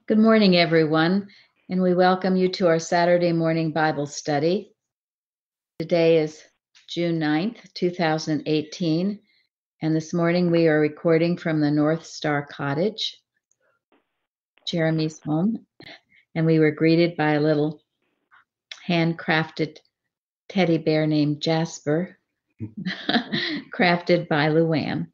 Good morning, everyone, and we welcome you to our Saturday morning Bible study. Today is June 9th, 2018, and this morning we are recording from the North Star Cottage, Jeremy's home, and we were greeted by a little handcrafted teddy bear named Jasper, crafted by Luann.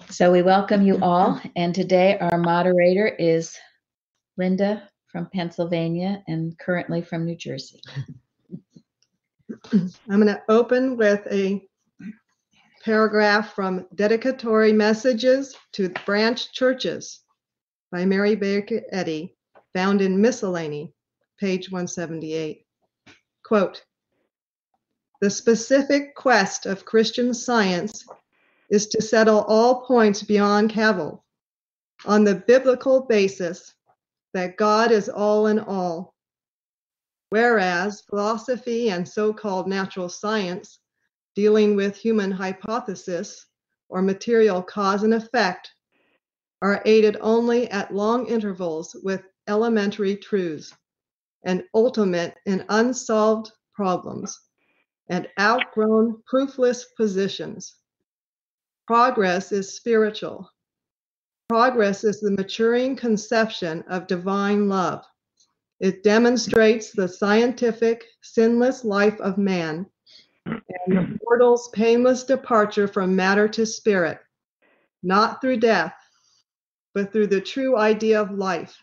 So we welcome you all, and today our moderator is Linda from Pennsylvania and currently from New Jersey. I'm going to open with a paragraph from Dedicatory Messages to Branch Churches by Mary Baker Eddy, found in Miscellany, page 178. Quote, "The specific quest of Christian Science is to settle all points beyond cavil on the biblical basis that God is all in all, whereas philosophy and so-called natural science dealing with human hypothesis or material cause and effect are aided only at long intervals with elementary truths and ultimate and unsolved problems and outgrown proofless positions. Progress is spiritual. Progress is the maturing conception of divine love. It demonstrates the scientific, sinless life of man and the mortal's painless departure from matter to spirit, not through death, but through the true idea of life,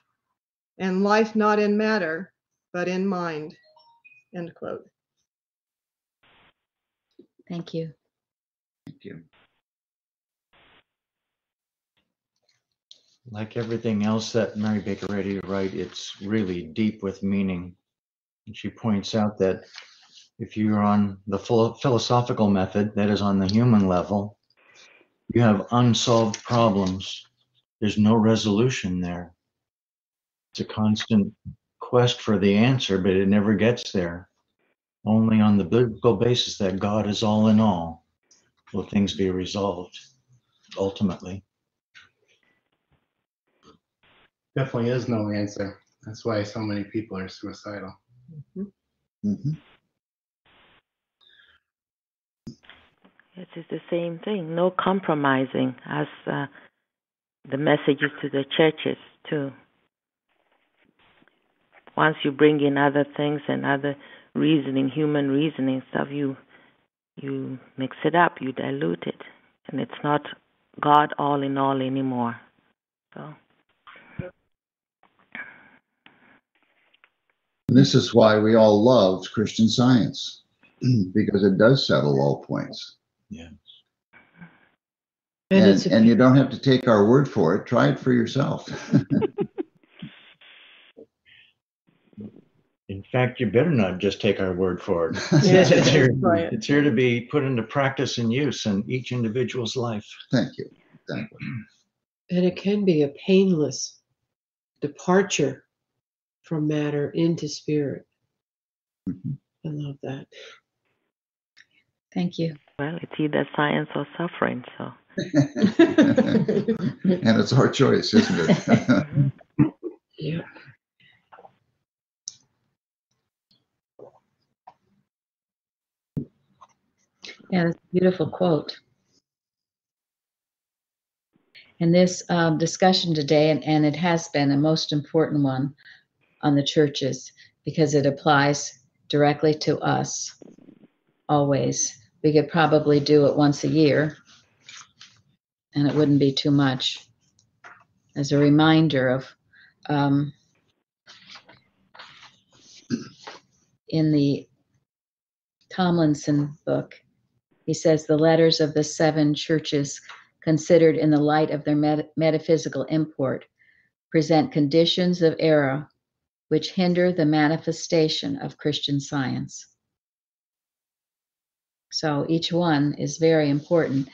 and life not in matter, but in mind." End quote. Thank you. Thank you. Like everything else that Mary Baker Eddy writes, it's really deep with meaning. And she points out that if you're on the philosophical method, that is on the human level, you have unsolved problems. There's no resolution there. It's a constant quest for the answer, but it never gets there. Only on the biblical basis that God is all in all will things be resolved ultimately. Definitely is no answer. That's why so many people are suicidal. Mm-hmm. Mm-hmm. It is the same thing. No compromising, as the messages to the churches too. Once you bring in other things and other reasoning, human reasoning stuff, you mix it up, you dilute it, and it's not God all in all anymore. So. This is why we all love Christian Science, because it does settle all points. Yeah. And you don't have to take our word for it. Try it for yourself. In fact, you better not just take our word for it. Yeah, It's here to be put into practice and use in each individual's life. Thank you. Exactly. And it can be a painless departure from matter into spirit. Mm-hmm. I love that. Thank you. Well, it's either science or suffering, so. And it's our choice, isn't it? Yeah. Yeah, that's a beautiful quote. And this discussion today, and it has been a most important one on the churches because it applies directly to us always. We could probably do it once a year, and it wouldn't be too much. As a reminder of, in the Tomlinson book, he says the letters of the 7 churches considered in the light of their metaphysical import present conditions of error which hinder the manifestation of Christian Science. So each one is very important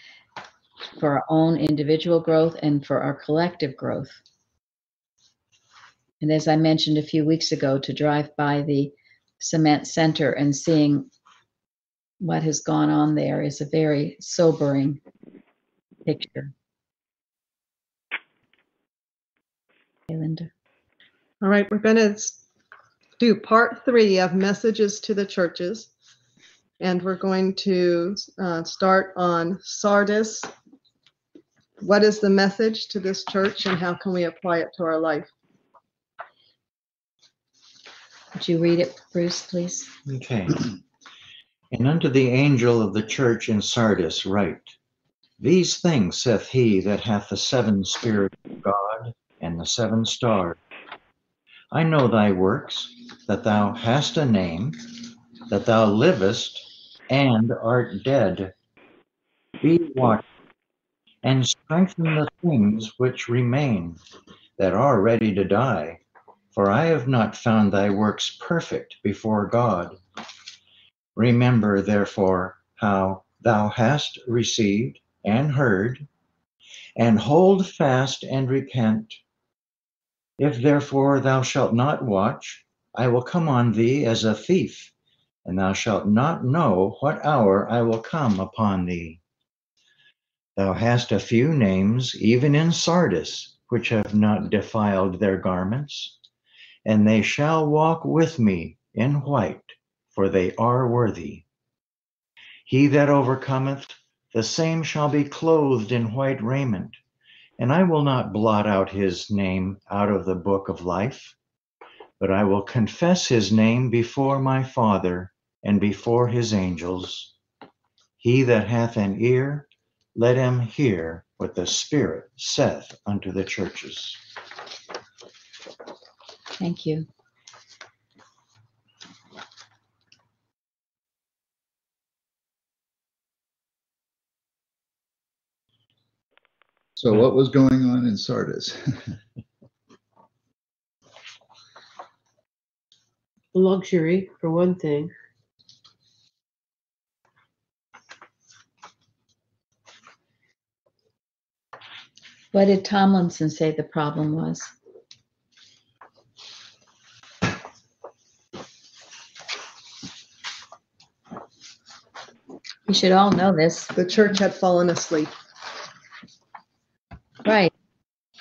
for our own individual growth and for our collective growth. And as I mentioned a few weeks ago, to drive by the cement center and seeing what has gone on there is a very sobering picture. Linda. All right, we're going to do part 3 of messages to the churches. And we're going to start on Sardis. What is the message to this church and how can we apply it to our life? Would you read it, Bruce, please? Okay. And unto the angel of the church in Sardis write, These things saith he that hath the 7 spirits of God and the 7 stars. I know thy works, that thou hast a name, that thou livest and art dead. Be watchful and strengthen the things which remain, that are ready to die. For I have not found thy works perfect before God. Remember, therefore, how thou hast received and heard, and hold fast and repent. If therefore thou shalt not watch, I will come on thee as a thief, and thou shalt not know what hour I will come upon thee. Thou hast a few names, even in Sardis, which have not defiled their garments, and they shall walk with me in white, for they are worthy. He that overcometh, the same shall be clothed in white raiment, and I will not blot out his name out of the book of life, but I will confess his name before my Father and before his angels. He that hath an ear, let him hear what the Spirit saith unto the churches. Thank you. So what was going on in Sardis? Luxury, for one thing. What did Tomlinson say the problem was? We should all know this. The church had fallen asleep. Right.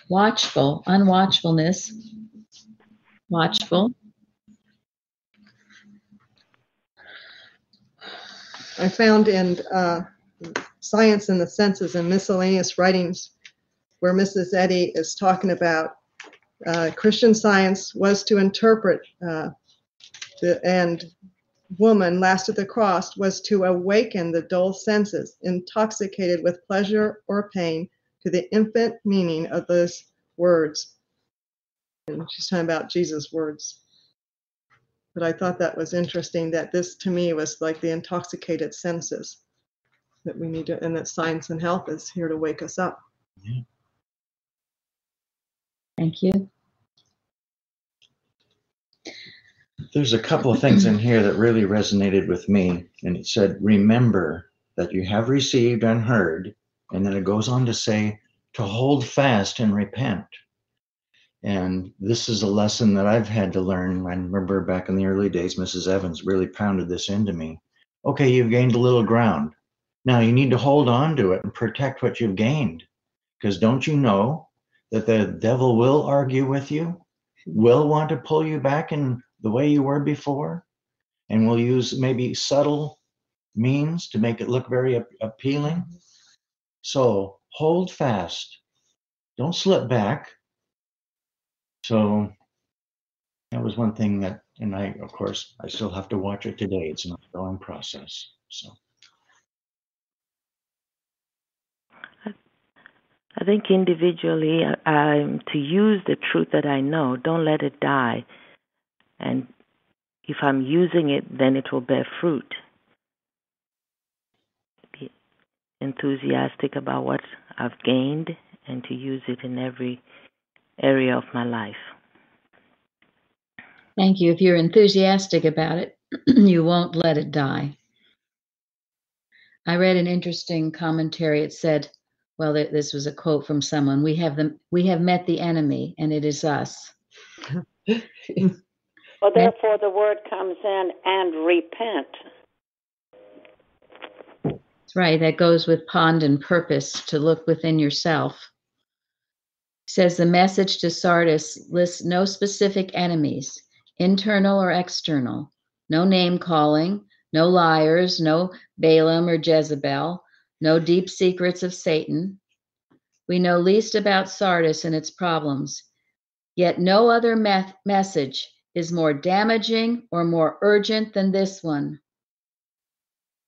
Watchful, unwatchfulness, watchful. I found in Science and the Senses and Miscellaneous Writings where Mrs. Eddy is talking about Christian Science was to interpret and woman last at the cross was to awaken the dull senses, intoxicated with pleasure or pain, to the infinite meaning of those words. And she's talking about Jesus' words. But I thought that was interesting that this to me was like the intoxicated senses that we need to, and that science and health is here to wake us up. Yeah. Thank you. There's a couple of things in here that really resonated with me. And it said, remember that you have received and heard. And then it goes on to say, to hold fast and repent. And this is a lesson that I've had to learn. I remember back in the early days, Mrs. Evans really pounded this into me. Okay, you've gained a little ground. Now you need to hold on to it and protect what you've gained. Because don't you know that the devil will argue with you, will want to pull you back in the way you were before, and will use maybe subtle means to make it look very appealing. So hold fast. Don't slip back. So that was one thing that, and I, of course, I still have to watch it today. It's an ongoing process. So. I think individually, to use the truth that I know, don't let it die. And if I'm using it, then it will bear fruit. Be enthusiastic about what I've gained and to use it in every area of my life. Thank you. If you're enthusiastic about it, you won't let it die. I read an interesting commentary. It said, well, this was a quote from someone, we have met the enemy, and it is us. Well, therefore the word comes in, and repent. That's right. That goes with pond and purpose, to look within yourself. Says the message to Sardis lists no specific enemies, internal or external, no name calling, no liars, no Balaam or Jezebel, no deep secrets of Satan. We know least about Sardis and its problems, yet no other message is more damaging or more urgent than this one.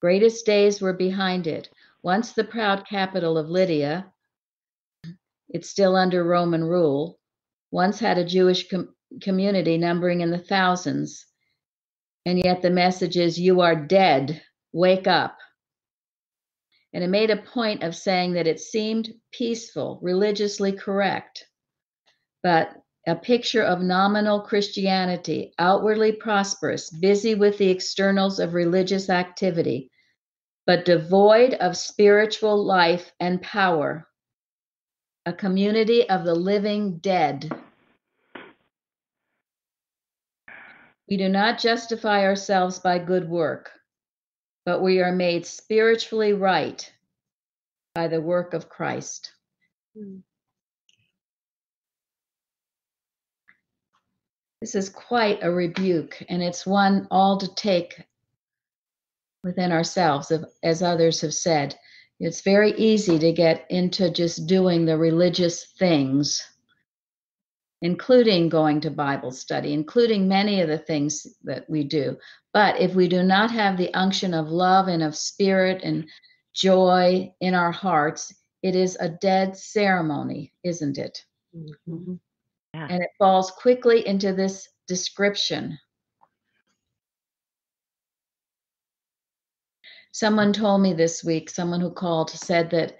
Greatest days were behind it. Once the proud capital of Lydia, it's still under Roman rule, once had a Jewish community numbering in the thousands, and yet the message is, you are dead, wake up. And it made a point of saying that it seemed peaceful, religiously correct, but a picture of nominal Christianity, outwardly prosperous, busy with the externals of religious activity, but devoid of spiritual life and power. A community of the living dead. We do not justify ourselves by good work, but we are made spiritually right by the work of Christ. This is quite a rebuke, and it's one all to take within ourselves, as others have said. It's very easy to get into just doing the religious things, including going to Bible study, including many of the things that we do. But if we do not have the unction of love and of spirit and joy in our hearts, it is a dead ceremony, isn't it? Mhm. Yeah. And it falls quickly into this description. Someone told me this week, someone who called said that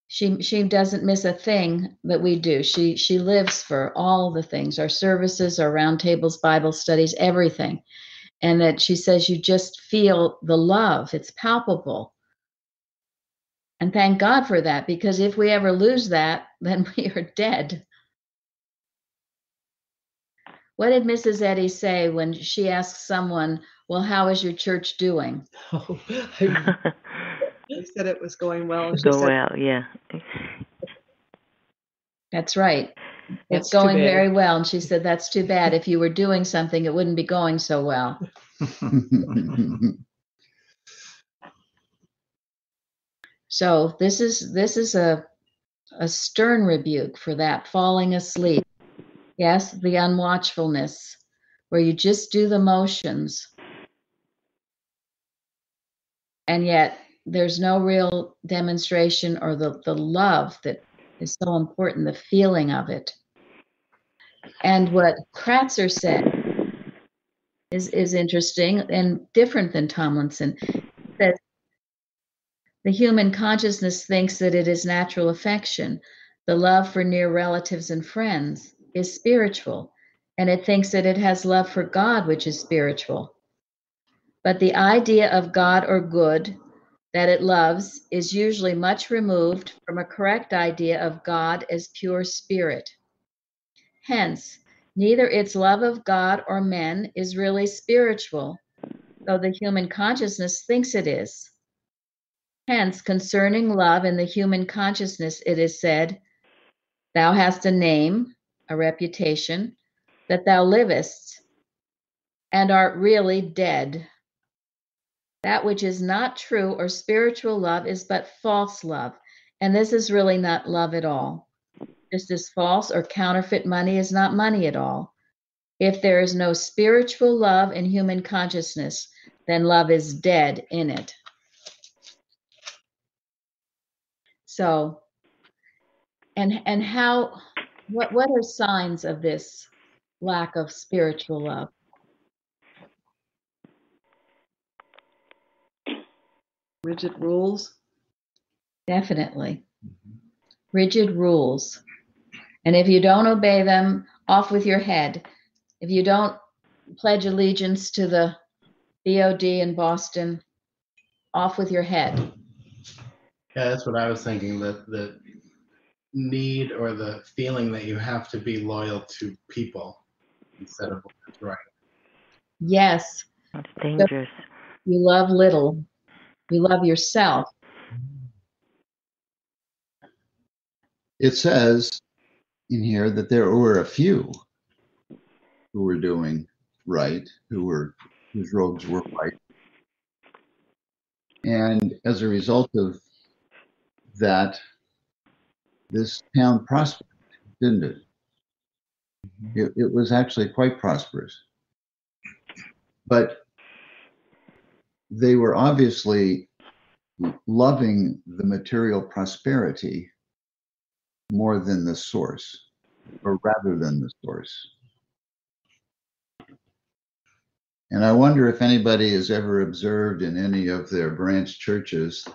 she doesn't miss a thing that we do. She lives for all the things, our services, our roundtables, Bible studies, everything. And that she says you just feel the love. It's palpable. And thank God for that, because if we ever lose that, then we are dead. What did Mrs. Eddy say when she asked someone, well, how is your church doing? Oh, I- They said it was going well. And she Go said, well, yeah. That's right. That's It's too going bad. very well. And she said, that's too bad. If you were doing something, it wouldn't be going so well. So this is a stern rebuke for that falling asleep. Yes, the unwatchfulness, where you just do the motions. And yet there's no real demonstration or the love that is so important, the feeling of it. And what Kratzer said is interesting and different than Tomlinson. That the human consciousness thinks that it is natural affection. The love for near relatives and friends is spiritual, and it thinks that it has love for God, which is spiritual. But the idea of God or good that it loves is usually much removed from a correct idea of God as pure spirit. Hence, neither its love of God or men is really spiritual, though the human consciousness thinks it is. Hence, concerning love in the human consciousness, it is said, thou hast a name, a reputation, that thou livest, and art really dead. That which is not true or spiritual love is but false love, and this is really not love at all. Just as false or counterfeit money is not money at all. If there is no spiritual love in human consciousness, then love is dead in it. So, and how, what are signs of this lack of spiritual love? rigid rules. Definitely. Rigid rules. And if you don't obey them, off with your head. If you don't pledge allegiance to the BOD in Boston, off with your head. Yeah, that's what I was thinking. That the need or the feeling that you have to be loyal to people instead of what's right. Yes, It's dangerous. you love little. You love yourself. It says in here that there were a few who were doing right, whose robes were white. And as a result of that, this town prospered, didn't it? It was actually quite prosperous. But they were obviously loving the material prosperity more than the source, or rather than the source. And I wonder if anybody has ever observed in any of their branch churches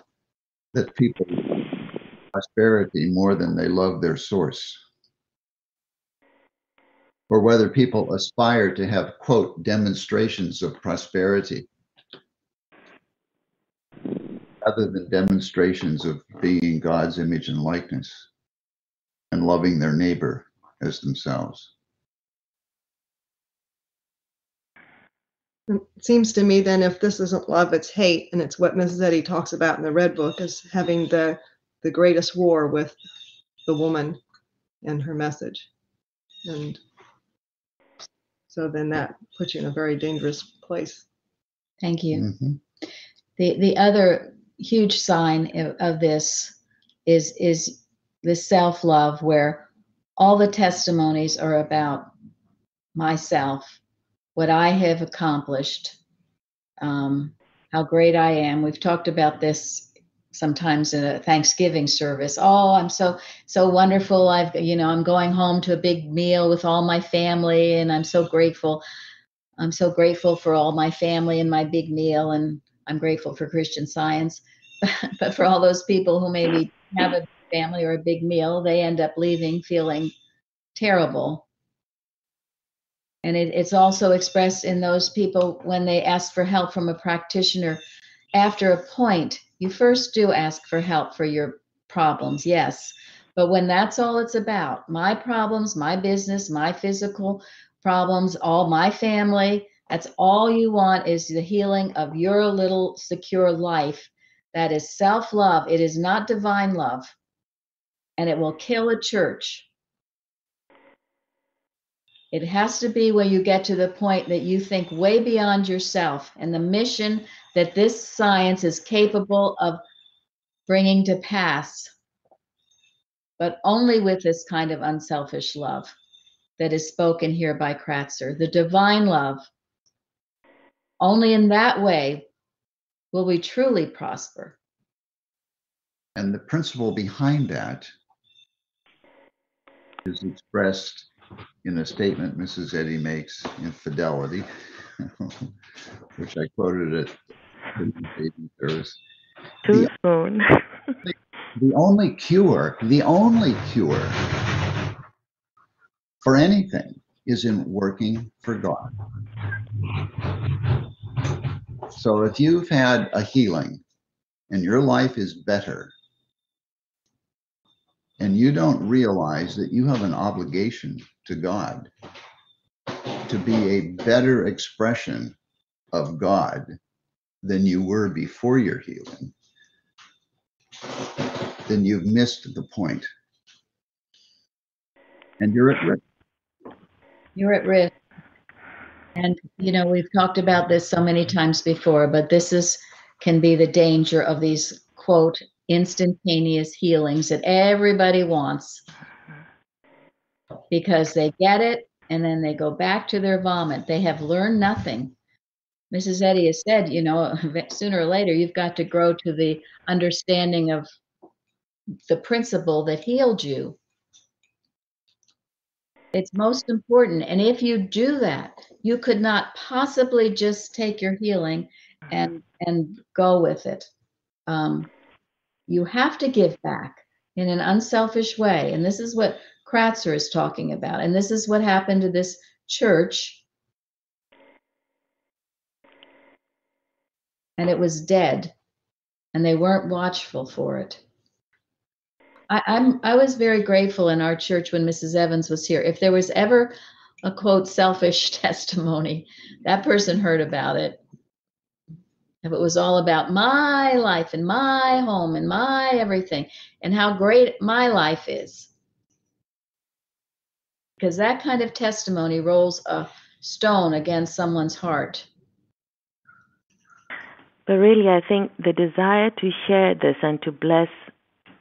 that people love prosperity more than they love their source. Or whether people aspire to have, quote, demonstrations of prosperity rather than demonstrations of being God's image and likeness and loving their neighbor as themselves. It seems to me then if this isn't love, it's hate, and it's what Mrs. Eddy talks about in the Red Book as having the greatest war with the woman and her message. And so then that puts you in a very dangerous place. Thank you. Mm-hmm. The other huge sign of this is the self-love, where all the testimonies are about myself, what I have accomplished, how great I am. We've talked about this sometimes in a Thanksgiving service. Oh, I'm so wonderful. I'm going home to a big meal with all my family, and I'm so grateful. I'm so grateful for all my family and my big meal, and I'm grateful for Christian Science. But for all those people who maybe have a family or a big meal, they end up leaving feeling terrible. And it's also expressed in those people when they ask for help from a practitioner. After a point, you first do ask for help for your problems, yes. But when that's all it's about, my problems, my business, my physical problems, all my family, that's all you want is the healing of your little secure life. That is self-love. It is not divine love. And it will kill a church. It has to be where you get to the point that you think way beyond yourself and the mission that this science is capable of bringing to pass, but only with this kind of unselfish love that is spoken here by Kratzer, the divine love. Only in that way will we truly prosper. And the principle behind that is expressed in a statement Mrs. Eddy makes in Fidelity, which I quoted at the baby service. Too soon. The only cure for anything is in working for God. So if you've had a healing and your life is better, and you don't realize that you have an obligation to God to be a better expression of God than you were before your healing, then you've missed the point. And you're at risk. You're at risk. And, we've talked about this so many times before, but this can be the danger of these, quote, instantaneous healings that everybody wants, because they get it and then they go back to their vomit. They have learned nothing. Mrs. Eddy has said, sooner or later, you've got to grow to the understanding of the principle that healed you. It's most important. And if you do that, you could not possibly just take your healing and go with it. You have to give back in an unselfish way. And this is what Kratzer is talking about. And this is what happened to this church. And it was dead. And they weren't watchful for it. I was very grateful in our church when Mrs. Evans was here. If there was ever a, quote, selfish testimony, that person heard about it. If it was all about my life and my home and my everything and how great my life is, because that kind of testimony rolls a stone against someone's heart. But really, I think the desire to share this and to bless,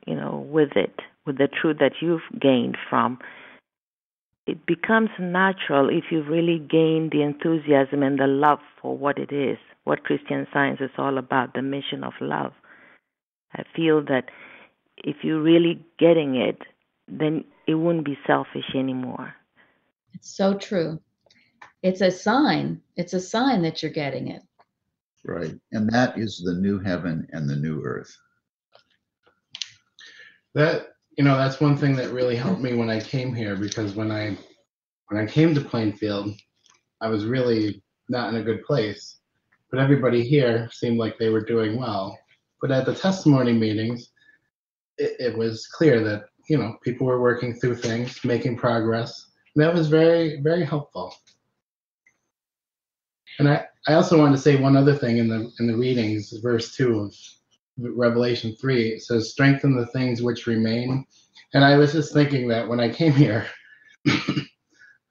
with it, with the truth that you've gained from, it becomes natural if you really gain the enthusiasm and the love for what it is, what Christian Science is all about, the mission of love. I feel that if you're really getting it, then it wouldn't be selfish anymore. It's so true. It's a sign. It's a sign that you're getting it. Right. And that is the new heaven and the new earth. That's one thing that really helped me when I came here, because when I came to Plainfield, I was really not in a good place. But everybody here seemed like they were doing well. But at the testimony meetings, it was clear that, people were working through things, making progress. And that was very, very helpful. And I also wanted to say one other thing in the readings, verse 2 of Revelation 3. It says, "Strengthen the things which remain." And I was just thinking that when I came here,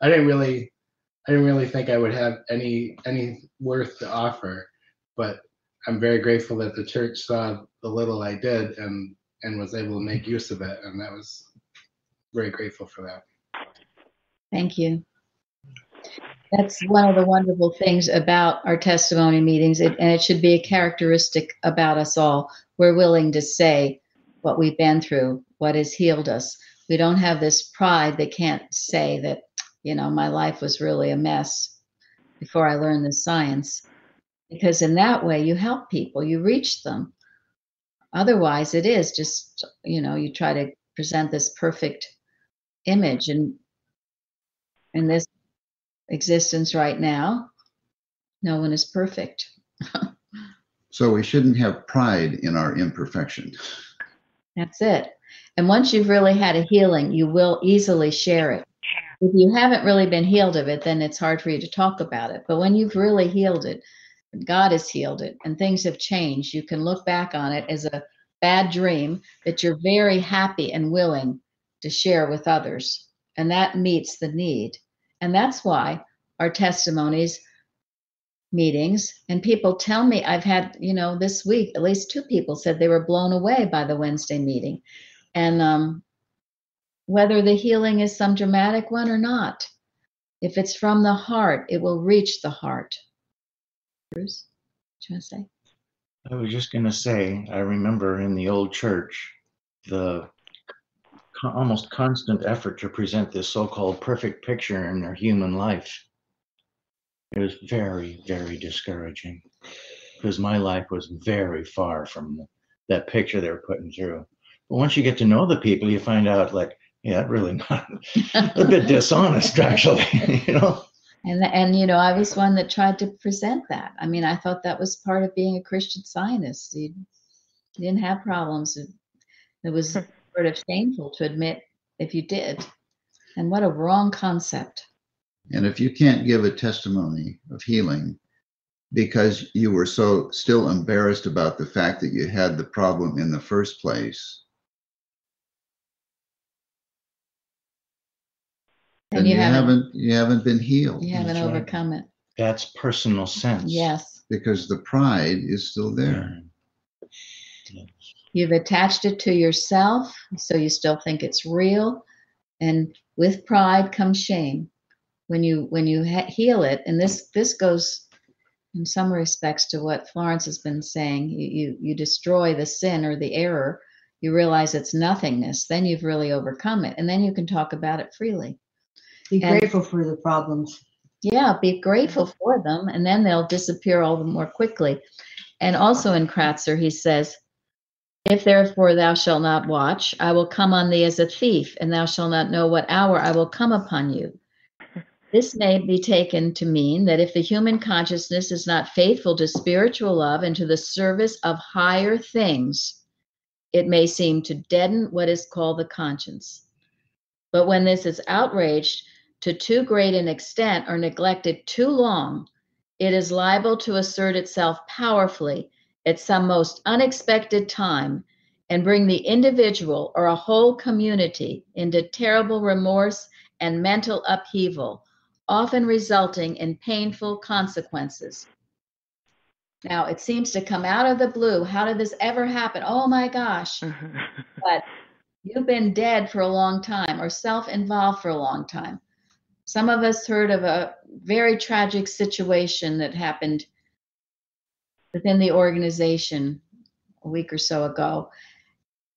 I didn't really think I would have any worth to offer, but I'm very grateful that the church saw the little I did and was able to make use of it, and that was very grateful for that. Thank you. That's one of the wonderful things about our testimony meetings, and it should be a characteristic about us all. We're willing to say what we've been through, what has healed us. We don't have this pride that can't say that, my life was really a mess before I learned this science. Because in that way, you help people, you reach them. Otherwise, it is just, you try to present this perfect image, and in this existence right now, no one is perfect. So we shouldn't have pride in our imperfection. That's it. And once you've really had a healing, you will easily share it. If you haven't really been healed of it, then it's hard for you to talk about it. But when you've really healed it, God has healed it, and things have changed, you can look back on it as a bad dream that you're very happy and willing to share with others. And that meets the need. And that's why our testimonies meetings, and people tell me, I've had, this week, at least 2 people said they were blown away by the Wednesday meeting. And whether the healing is some dramatic one or not, if it's from the heart, it will reach the heart. Bruce, what you want to say? I was just going to say, I remember in the old church, the almost constant effort to present this so-called perfect picture in their human life. It was very, very discouraging, because my life was very far from that picture they were putting through. But once you get to know the people, you find out, really not a bit dishonest, actually, And I was one that tried to present that. I mean, I thought that was part of being a Christian Zionist. You didn't have problems. It was sort of shameful to admit if you did. And what a wrong concept. And if you can't give a testimony of healing because you were so still embarrassed about the fact that you had the problem in the first place, then you haven't been healed. You haven't overcome it. That's personal sense. Yes. Because the pride is still there. Yeah. You've attached it to yourself, so you still think it's real. And with pride comes shame. When you heal it, and this goes in some respects to what Florence has been saying, you destroy the sin or the error, you realize it's nothingness, then you've really overcome it, and then you can talk about it freely. Be grateful for the problems. Yeah, be grateful for them, and then they'll disappear all the more quickly. And also in Kratzer, he says, "If therefore thou shalt not watch, I will come on thee as a thief, and thou shalt not know what hour I will come upon you." This may be taken to mean that if the human consciousness is not faithful to spiritual love and to the service of higher things, it may seem to deaden what is called the conscience. But when this is outraged to too great an extent or neglected too long, it is liable to assert itself powerfully at some most unexpected time and bring the individual or a whole community into terrible remorse and mental upheaval, often resulting in painful consequences. Now, it seems to come out of the blue. How did this ever happen? Oh my gosh. But you've been dead for a long time or self-involved for a long time. Some of us heard of a very tragic situation that happened within the organization a week or so ago.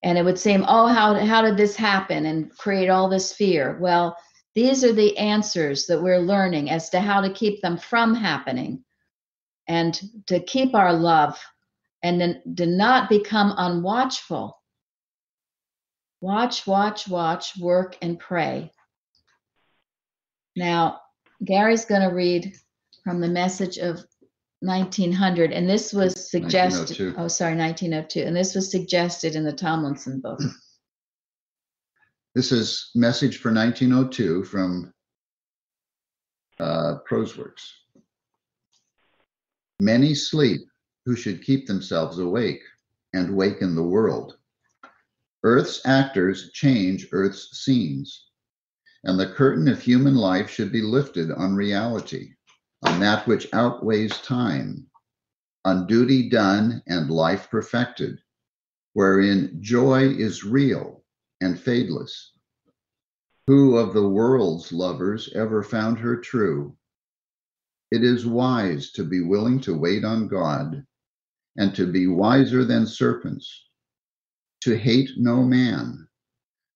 And it would seem, oh, how did this happen and create all this fear? Well, these are the answers that we're learning as to how to keep them from happening and to keep our love and then to not become unwatchful. Watch, watch, watch, work, and pray. Now, Gary's going to read from the Message of 1900, and this was suggested. 1902. Oh, sorry, 1902, and this was suggested in the Tomlinson book. This is Message for 1902 from Proseworks. Many sleep who should keep themselves awake and waken the world. Earth's actors change Earth's scenes, and the curtain of human life should be lifted on reality, on that which outweighs time, on duty done and life perfected, wherein joy is real and fadeless. Who of the world's lovers ever found her true? It is wise to be willing to wait on God, and to be wiser than serpents, to hate no man,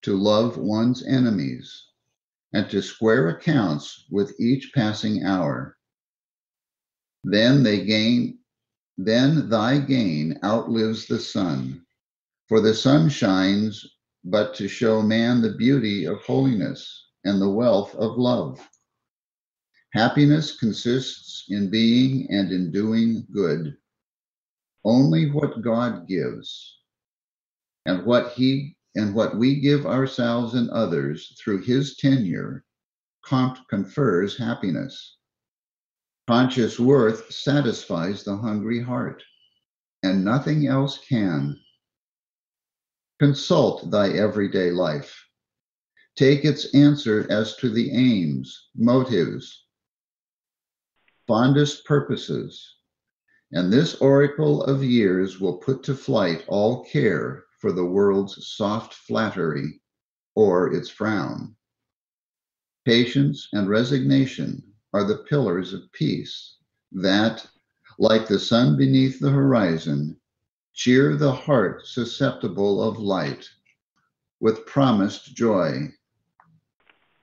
to love one's enemies, and to square accounts with each passing hour. Then thy gain outlives the sun, for the sun shines but to show man the beauty of holiness and the wealth of love. Happiness consists in being and in doing good, only what God gives, and what we give ourselves and others through his tenure confers happiness. Conscious worth satisfies the hungry heart, and nothing else can. Consult thy everyday life. Take its answer as to the aims, motives, fondest purposes, and this oracle of years will put to flight all care for the world's soft flattery or its frown. Patience and resignation are the pillars of peace that, like the sun beneath the horizon, cheer the heart susceptible of light with promised joy.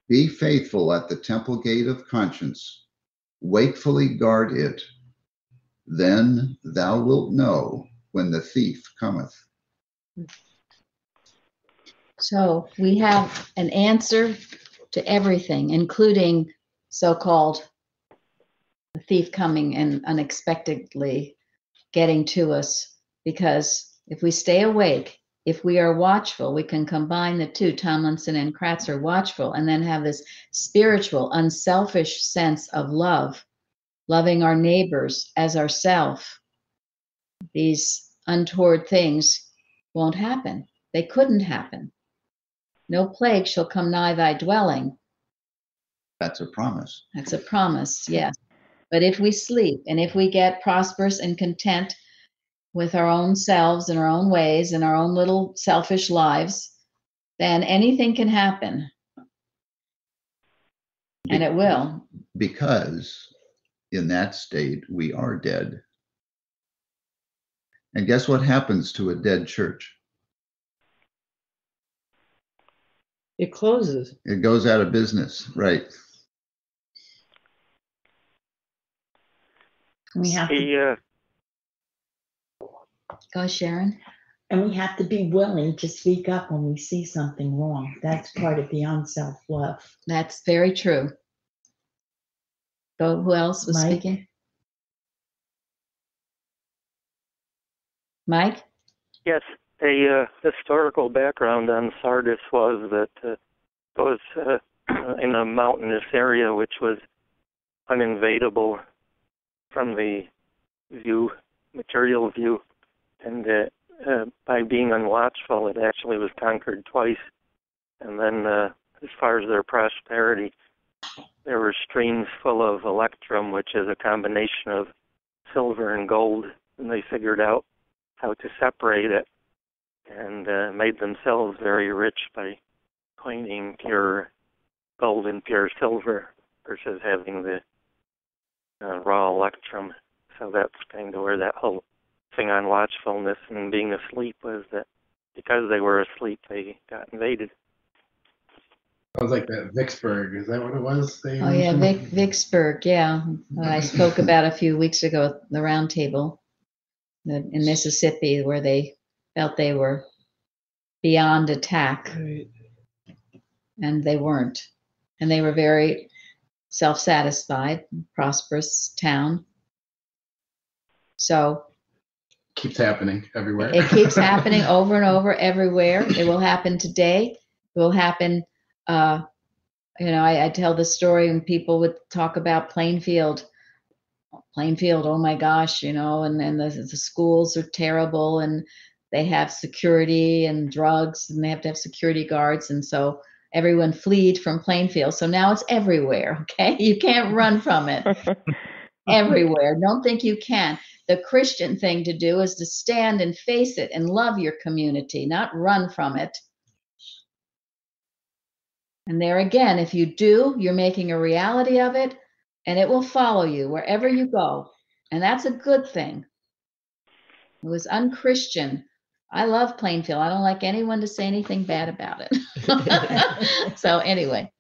Be faithful at the temple gate of conscience, wakefully guard it. Then thou wilt know when the thief cometh. So we have an answer to everything, including so-called the thief coming and unexpectedly getting to us. Because if we stay awake, if we are watchful, we can combine the two. Tomlinson and Kratz are watchful, and then have this spiritual, unselfish sense of love, loving our neighbors as ourself. These untoward things won't happen. They couldn't happen. No plague shall come nigh thy dwelling. That's a promise. That's a promise, yes. But if we sleep and if we get prosperous and content with our own selves and our own ways and our own little selfish lives, then anything can happen. And it will. Because in that state, we are dead. And guess what happens to a dead church? It closes. It goes out of business, right? We have to, Go, Sharon. and we have to be willing to speak up when we see something wrong. That's part of the self-love. That's very true. Go, who else was Mike? speaking? Mike? Yes, a historical background on Sardis was that it was in a mountainous area which was uninvadable from the material view, and by being unwatchful, it actually was conquered twice, and then as far as their prosperity. There were streams full of electrum, which is a combination of silver and gold, and they figured out how to separate it and made themselves very rich by coining pure gold and pure silver versus having the raw electrum. So that's kind of where that whole thing on watchfulness and being asleep was, that because they were asleep, they got invaded. Sounds like that Vicksburg. Is that what it was? Oh yeah, Vicksburg. Yeah, I spoke about a few weeks ago at the round table in Mississippi, where they felt they were beyond attack, Right. and they weren't. And they were very self-satisfied, prosperous town. So Keeps happening everywhere. it keeps happening over and over everywhere. It will happen today. It will happen. I tell the story when people would talk about Plainfield. Oh my gosh, and the schools are terrible, and they have security and drugs, and they have to have security guards, and so everyone fled from Plainfield. So now it's everywhere. Okay, you can't run from it. Everywhere. Don't think you can. The Christian thing to do is to stand and face it and love your community, not run from it. And there again, if you do, you're making a reality of it, and it will follow you wherever you go. And that's a good thing. It was unchristian. I love Plainfield. I don't like anyone to say anything bad about it. So anyway.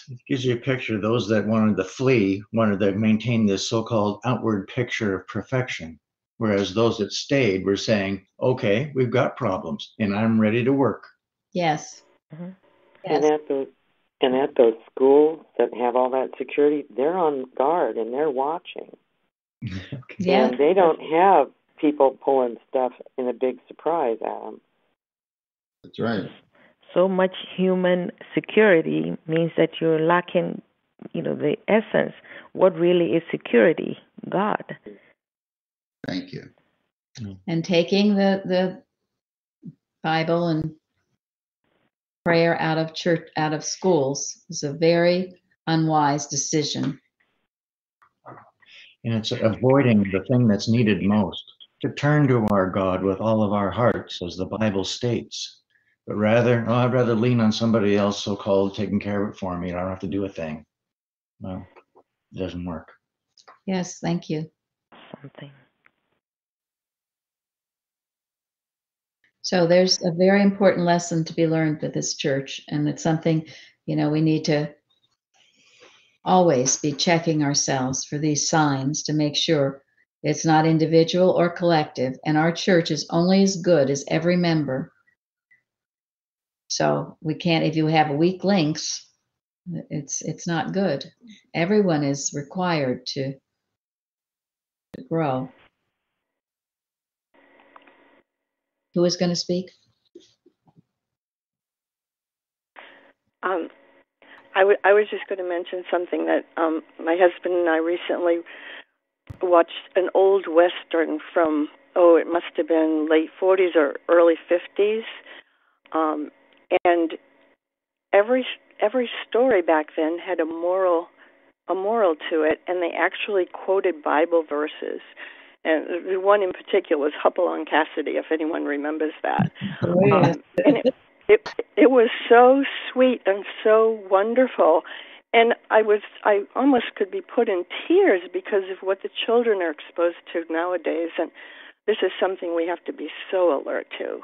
It gives you a picture. Those that wanted to flee wanted to maintain this so-called outward picture of perfection, whereas those that stayed were saying, okay, we've got problems and I'm ready to work. Yes. Mm-hmm. Yes. And at those schools that have all that security, they're on guard and they're watching. Yeah. And they don't have people pulling stuff in a big surprise at them. That's right. So much human security means that you're lacking, the essence. What really is security? God. Thank you. And taking the Bible and prayer out of church, out of schools, is a very unwise decision. And it's avoiding the thing that's needed most, to turn to our God with all of our hearts, as the Bible states. But rather, I'd rather lean on somebody else, so-called, taking care of it for me, and I don't have to do a thing. Well, it doesn't work. Yes, thank you. Something. So there's a very important lesson to be learned with this church, and it's something, we need to always be checking ourselves for these signs to make sure it's not individual or collective, and our church is only as good as every member. So we can't, if you have weak links, it's not good. Everyone is required to grow. Who is going to speak? I was just going to mention something that my husband and I recently watched an old Western from, it must have been late 40s or early 50s. And every story back then had a moral to it, and they actually quoted Bible verses. And the one in particular was Hopalong Cassidy, if anyone remembers that. Oh, yeah. And it was so sweet and so wonderful. And I almost could be put in tears because of what the children are exposed to nowadays. And this is something we have to be so alert to.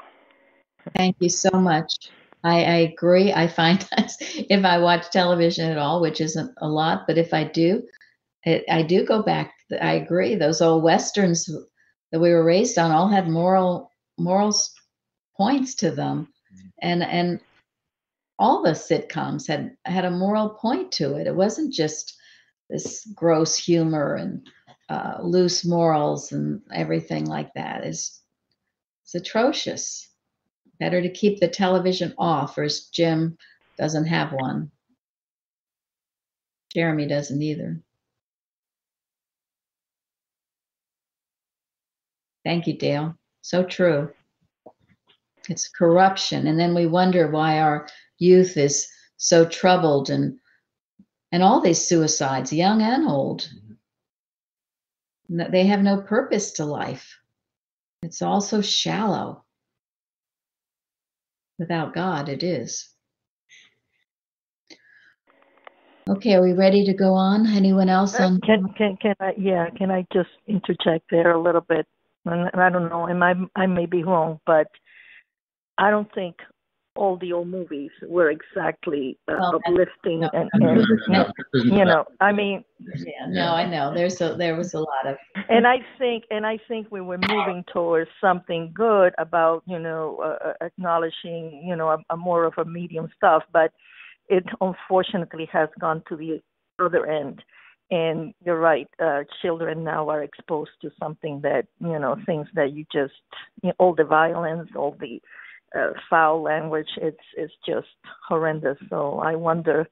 Thank you so much. I agree. I find that if I watch television at all, which isn't a lot, but if I do, I do go back. I agree. Those old Westerns that we were raised on all had moral points to them. And all the sitcoms had a moral point to it. It wasn't just this gross humor and loose morals and everything like that. It's atrocious. Better to keep the television off, or Jim doesn't have one. Jeremy doesn't either. Thank you, Dale. So true. It's corruption. And then we wonder why our youth is so troubled, and all these suicides, young and old. They have no purpose to life. It's all so shallow. Without God, it is. Okay, are we ready to go on? Anyone else on? Can I just interject there a little bit? And I don't know, I may be wrong, but I don't think all the old movies were exactly uplifting and you know, I mean. Yeah, no, I know. There was a lot of. And I think we were moving towards something good about, acknowledging, a more of a medium stuff, but it unfortunately has gone to the other end. And you're right, children now are exposed to something that, things that you just, all the violence, all the foul language, it's just horrendous. So I wonder,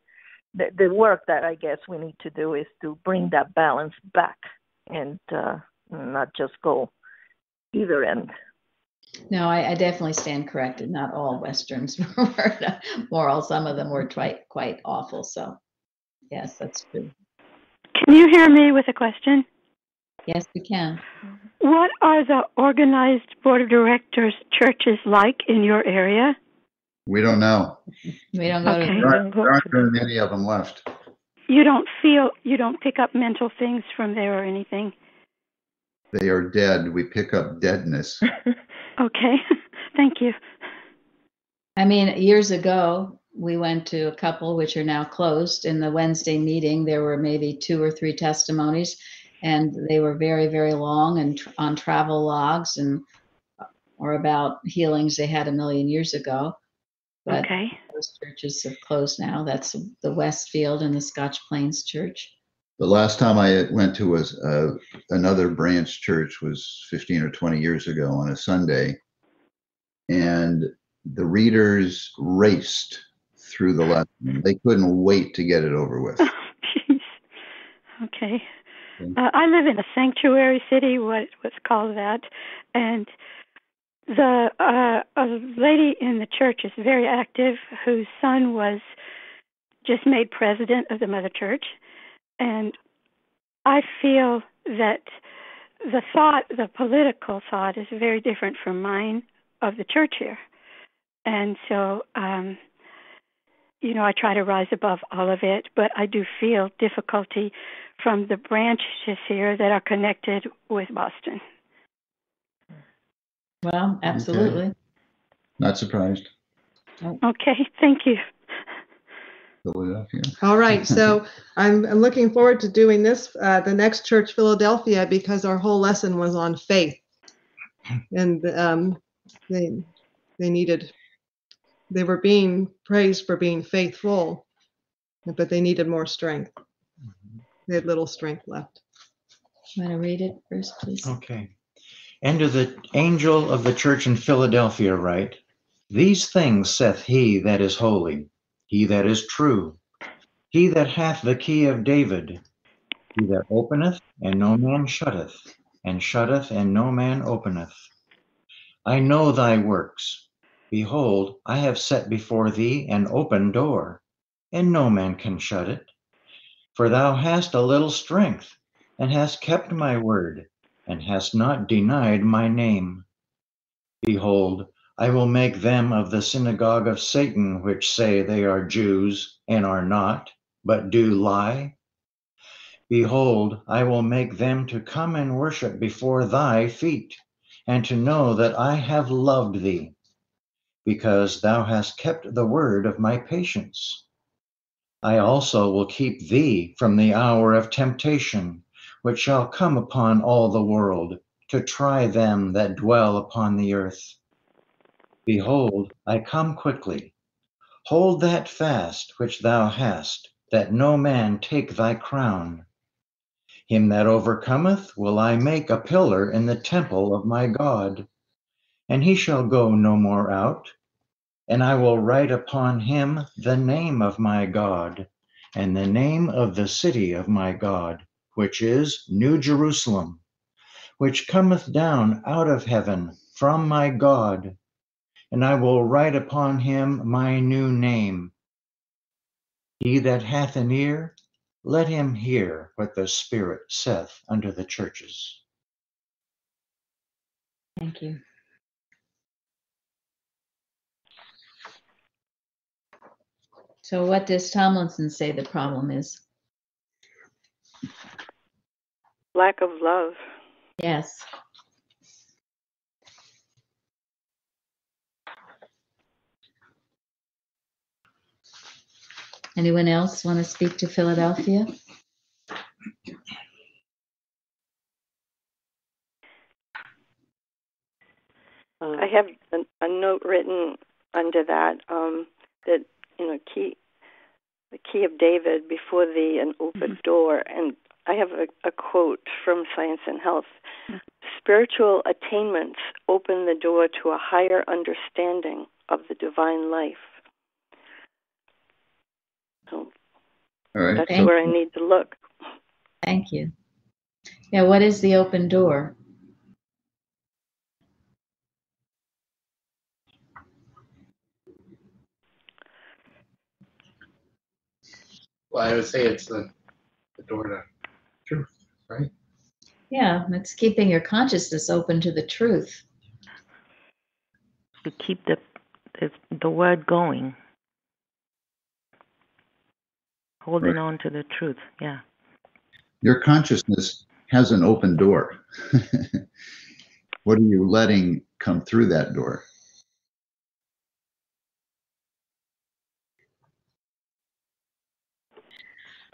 the work that I guess we need to do is to bring that balance back and not just go either end. No, I definitely stand corrected. Not all Westerns were moral. Some of them were quite awful. So, yes, that's true. Can you hear me with a question? Yes, we can. What are the organized board of directors churches like in your area? We don't know. We don't go to them. There aren't very many of them left. You don't pick up mental things from there or anything? They are dead. We pick up deadness. Okay. Thank you. I mean, years ago, we went to a couple which are now closed. In the Wednesday meeting, there were maybe 2 or 3 testimonies, and they were very, very long and on travel logs or about healings they had a million years ago. But those churches have closed now. That's the Westfield and the Scotch Plains Church. The last time I went to another branch church was 15 or 20 years ago on a Sunday, and the readers raced through the lesson. They couldn't wait to get it over with. Oh, jeez. Okay. I live in a sanctuary city, what's called that, and a lady in the church is very active whose son was just made president of the mother church. And I feel that the political thought is very different from mine of the church here. And so, I try to rise above all of it, but I do feel difficulty from the branches here that are connected with Boston. Well, absolutely. Okay. Not surprised. Okay, thank you. Philadelphia. All right, so I'm looking forward to doing this, the next church, Philadelphia, because our whole lesson was on faith, and they were being praised for being faithful, but they needed more strength. They had little strength left. You want to read it first, please? Okay. And to the angel of the church in Philadelphia write, these things saith he that is holy, he that is true, he that hath the key of David, he that openeth, and no man shutteth, and shutteth, and no man openeth. I know thy works. Behold, I have set before thee an open door, and no man can shut it. For thou hast a little strength, and hast kept my word, and hast not denied my name. Behold, I will make them of the synagogue of Satan, which say they are Jews, and are not, but do lie. Behold, I will make them to come and worship before thy feet, and to know that I have loved thee, because thou hast kept the word of my patience. I also will keep thee from the hour of temptation, which shall come upon all the world, to try them that dwell upon the earth. Behold, I come quickly. Hold that fast which thou hast, that no man take thy crown. Him that overcometh will I make a pillar in the temple of my God, and he shall go no more out. And I will write upon him the name of my God, and the name of the city of my God, which is New Jerusalem, which cometh down out of heaven from my God. And I will write upon him my new name. He that hath an ear, let him hear what the Spirit saith unto the churches. Thank you. So what does Tomlinson say the problem is? Lack of love. Yes. Anyone else want to speak to Philadelphia? I have a note written under that that the key of David before thee an open door, and I have a quote from Science and Health. Spiritual attainments open the door to a higher understanding of the divine life. So all right. that's where I need to look. Thank you. Yeah, what is the open door? Well, I would say it's the door to truth, right? Yeah, it's keeping your consciousness open to the truth. To keep the word going. Holding on to the truth, yeah. Your consciousness has an open door. What are you letting come through that door?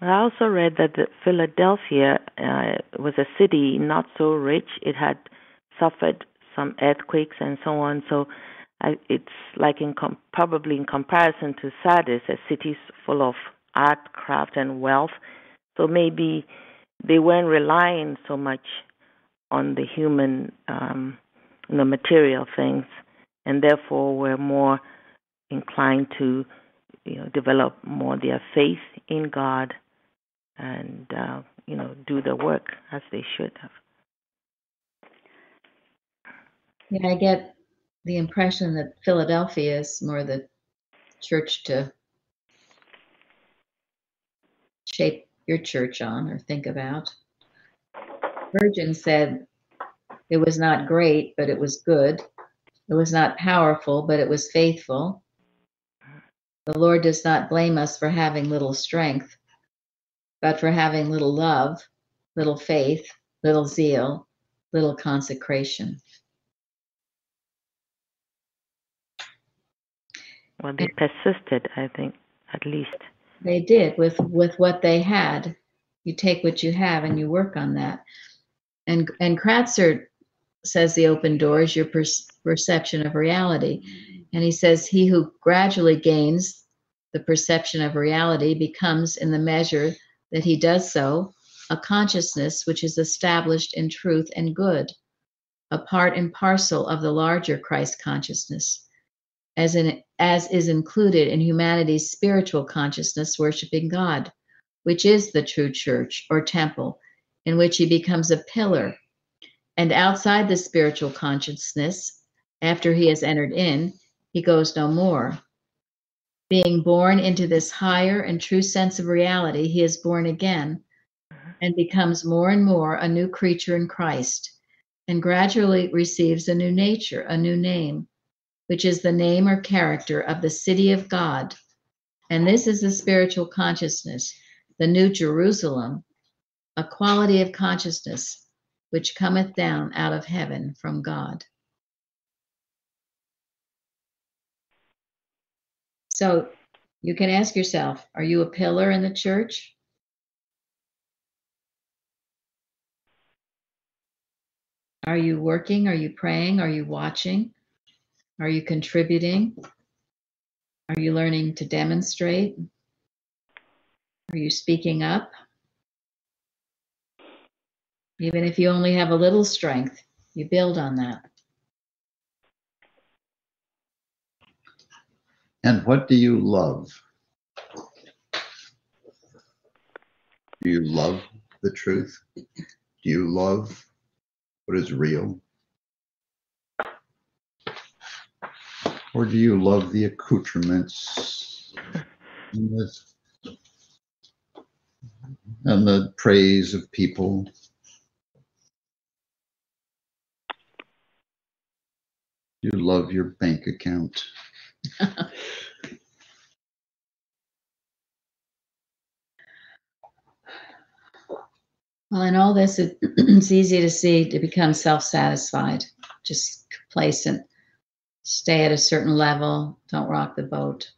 I also read that Philadelphia was a city not so rich. It had suffered some earthquakes and so on. So it's like probably in comparison to Sardis, a city full of art, craft, and wealth. So maybe they weren't relying so much on the human, material things, and therefore were more inclined to, develop more their faith in God and do the work as they should have. Yeah, I get the impression that Philadelphia is more the church to shape your church on or think about. Spurgeon said it was not great, but it was good. It was not powerful, but it was faithful. The Lord does not blame us for having little strength, but for having little love, little faith, little zeal, little consecration. Well, they persisted, I think, at least. They did with what they had. You take what you have and you work on that. And Kratzer says the open door is your perception of reality. And he says he who gradually gains the perception of reality becomes, in the measure that he does so, a consciousness which is established in truth and good, a part and parcel of the larger Christ consciousness, as is included in humanity's spiritual consciousness worshiping God, which is the true church or temple, in which he becomes a pillar. And outside the spiritual consciousness, after he has entered in, he goes no more. Being born into this higher and true sense of reality, he is born again and becomes more and more a new creature in Christ, and gradually receives a new nature, a new name, which is the name or character of the city of God. And this is the spiritual consciousness, the new Jerusalem, a quality of consciousness which cometh down out of heaven from God. So you can ask yourself, are you a pillar in the church? Are you working? Are you praying? Are you watching? Are you contributing? Are you learning to demonstrate? Are you speaking up? Even if you only have a little strength, you build on that. And what do you love? Do you love the truth? Do you love what is real? Or do you love the accoutrements and the and the praise of people. You love your bank account. Well, in all this, it's easy to see to become self-satisfied, just complacent, stay at a certain level, don't rock the boat.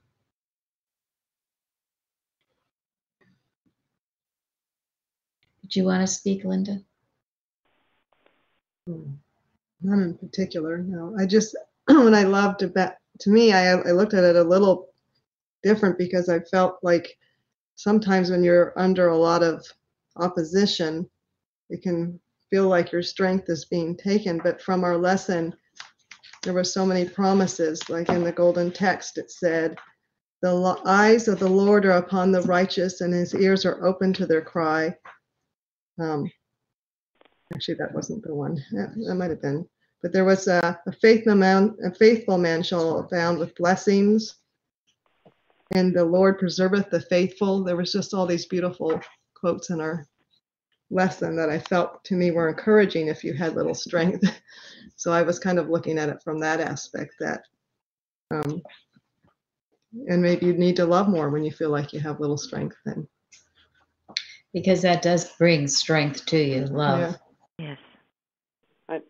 Did you want to speak, Linda? Not in particular, no. I just, when I loved about, to me, I looked at it a little different because I felt like sometimes when you're under a lot of opposition, it can feel like your strength is being taken. But from our lesson, there were so many promises. Like in the golden text, it said, the eyes of the Lord are upon the righteous and his ears are open to their cry. Actually, that wasn't the one. That might have been. But there was a faithful man shall abound with blessings, and the Lord preserveth the faithful. There was just all these beautiful quotes in our lesson that I felt to me were encouraging if you had little strength. So I was kind of looking at it from that aspect, that and maybe you need to love more when you feel like you have little strength then. Because that does bring strength to you, love. Yeah. Yes. I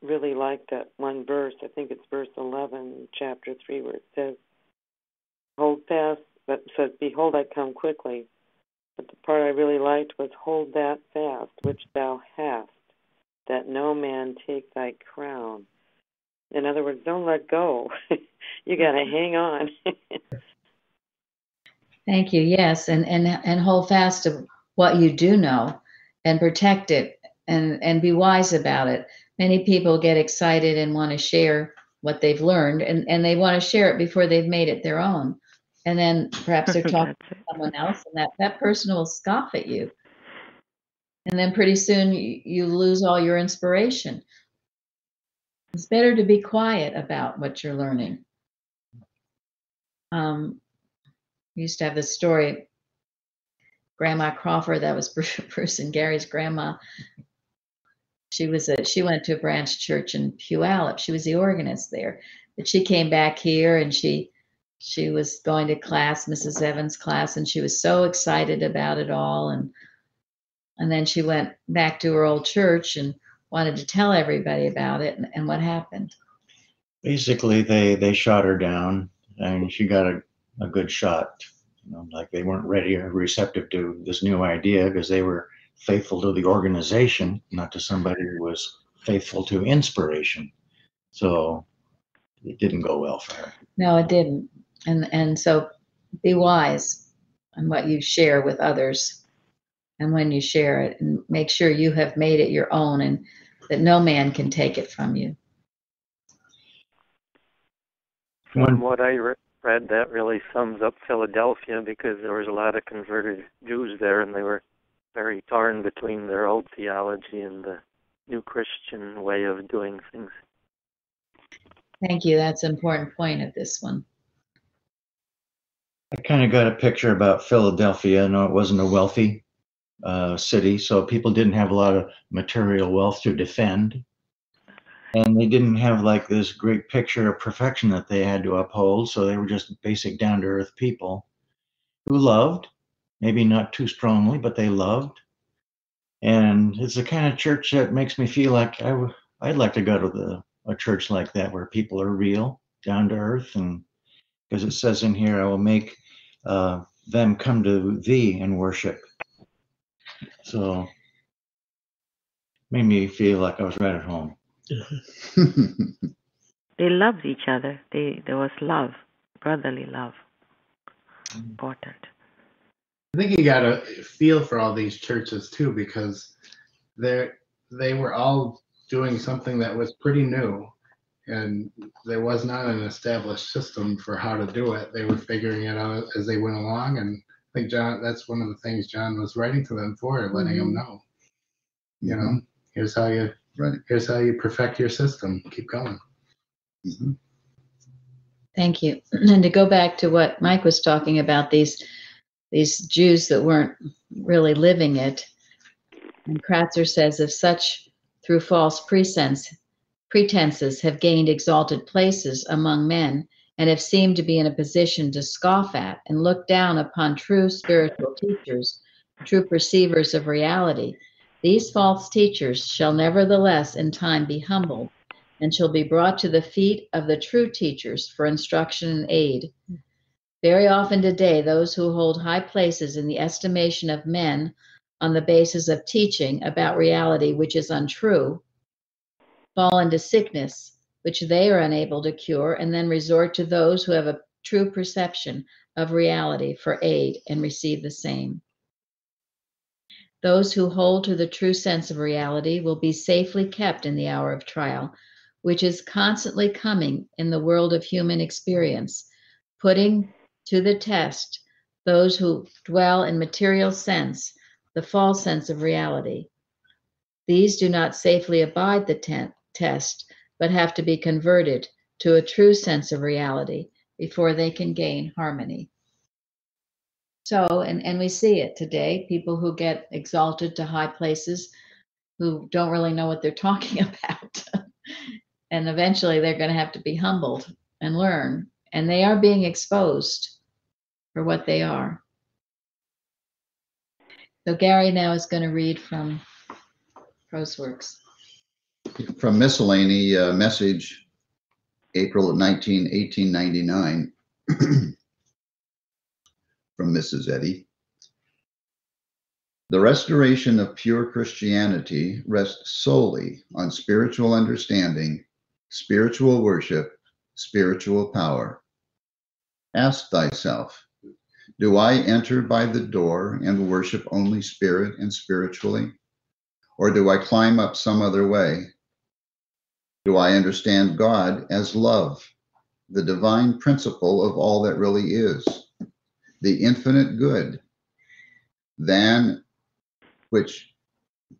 really like that one verse. I think it's verse 11, chapter 3, where it says, hold fast, that says, behold, I come quickly. But the part I really liked was, hold that fast which thou hast, that no man take thy crown. In other words, don't let go. You got to hang on. Thank you. Yes, and hold fast to what you do know, and protect it, and be wise about it. Many people get excited and want to share what they've learned, and they want to share it before they've made it their own. And then perhaps they're talking to someone else, and that person will scoff at you. And then pretty soon you lose all your inspiration. It's better to be quiet about what you're learning. We used to have this story, Grandma Crawford, that was Bruce and Gary's grandma. She went to a branch church in Puyallup. She was the organist there, but she came back here and she was going to class, Mrs. Evans' class, and she was so excited about it all. And then she went back to her old church and wanted to tell everybody about it. And what happened? Basically, they shot her down, and she got a good shot. Like they weren't ready or receptive to this new idea because they were faithful to the organization, not to somebody who was faithful to inspiration. So it didn't go well for her. No, it didn't. And so be wise on what you share with others and when you share it, and make sure you have made it your own and that no man can take it from you. From what I read, that really sums up Philadelphia, because there was a lot of converted Jews there, and they were very torn between their old theology and the new Christian way of doing things. Thank you. That's an important point of this one. I kind of got a picture about Philadelphia. No, it wasn't a wealthy city, so people didn't have a lot of material wealth to defend. And they didn't have like this great picture of perfection that they had to uphold. So they were just basic down-to-earth people who loved, maybe not too strongly, but they loved. And it's the kind of church that makes me feel like I'd like to go to a church like that, where people are real, down to earth. And because it says in here, I will make them come to thee and worship. So made me feel like I was right at home. They loved each other. There was love, brotherly love. Important. I think you got to feel for all these churches too, because they were all doing something that was pretty new, and there was not an established system for how to do it. They were figuring it out as they went along, and I think that's one of the things John was writing to them for, letting them know, you know, here's how you perfect your system. Keep going. Mm-hmm. Thank you. And to go back to what Mike was talking about, these these Jews that weren't really living it. And Kratzer says, if such through false pretenses have gained exalted places among men and have seemed to be in a position to scoff at and look down upon true spiritual teachers, true perceivers of reality, these false teachers shall nevertheless in time be humbled and shall be brought to the feet of the true teachers for instruction and aid. Very often today, those who hold high places in the estimation of men on the basis of teaching about reality which is untrue fall into sickness, which they are unable to cure, and then resort to those who have a true perception of reality for aid and receive the same. Those who hold to the true sense of reality will be safely kept in the hour of trial, which is constantly coming in the world of human experience, putting to the test those who dwell in material sense, the false sense of reality. These do not safely abide the test, but have to be converted to a true sense of reality before they can gain harmony. So, and we see it today, people who get exalted to high places who don't really know what they're talking about. And eventually they're going to have to be humbled and learn. And they are being exposed for what they are. So Gary now is going to read from Proseworks. From Miscellany, message, April of 1899, from Mrs. Eddy. The restoration of pure Christianity rests solely on spiritual understanding, spiritual worship, spiritual power. Ask thyself, do I enter by the door and worship only spirit and spiritually? Or do I climb up some other way? Do I understand God as love, the divine principle of all that really is, the infinite good, than which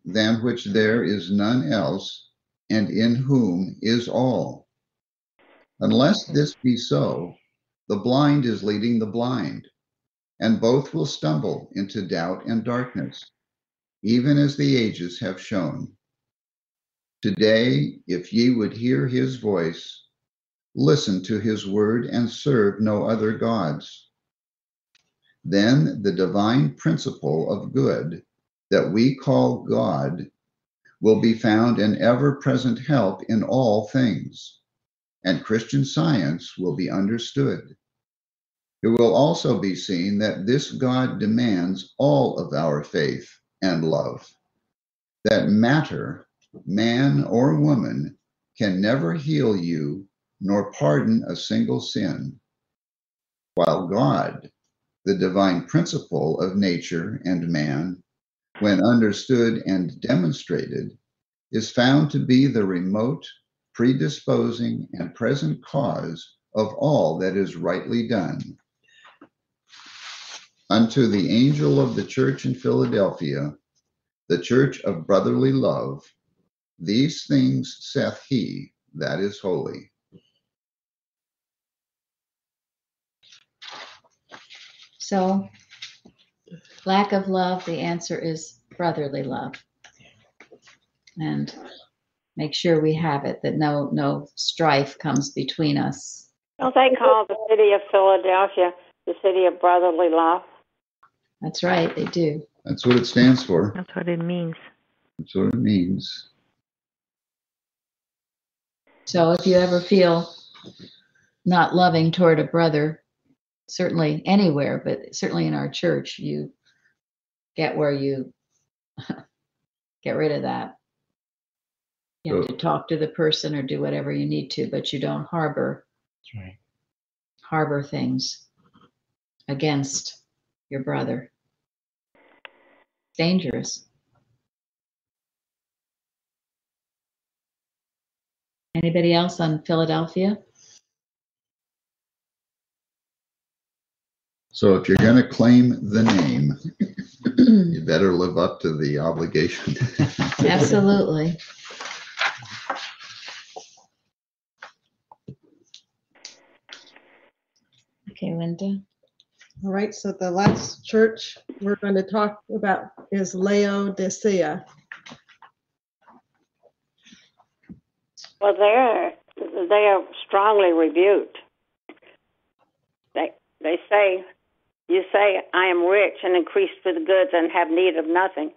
there is none else, and in whom is all? Unless this be so, the blind is leading the blind, and both will stumble into doubt and darkness, even as the ages have shown. Today, if ye would hear his voice, listen to his word and serve no other gods. Then the divine principle of good that we call God will be found an ever-present help in all things, and Christian science will be understood. It will also be seen that this God demands all of our faith and love, that matter, man or woman, can never heal you nor pardon a single sin, while God, the divine principle of nature and man, when understood and demonstrated, is found to be the remote, predisposing, and present cause of all that is rightly done. Unto the angel of the church in Philadelphia, the church of brotherly love, these things saith he that is holy. So, lack of love, the answer is brotherly love. And make sure we have it, that no strife comes between us. Don't they call the city of Philadelphia the city of brotherly love? That's right, they do. That's what it stands for. That's what it means. That's what it means. So if you ever feel not loving toward a brother, certainly anywhere, but certainly in our church, you get where you get rid of that. You have to talk to the person or do whatever you need to, but you don't harbor things against your brother. It's dangerous. Anybody else on Philadelphia? So if you're going to claim the name, you better live up to the obligation. Absolutely. Okay, Linda. All right, so the last church we're going to talk about is Laodicea. Well, they are strongly rebuked. They say, you say, I am rich and increased with goods and have need of nothing,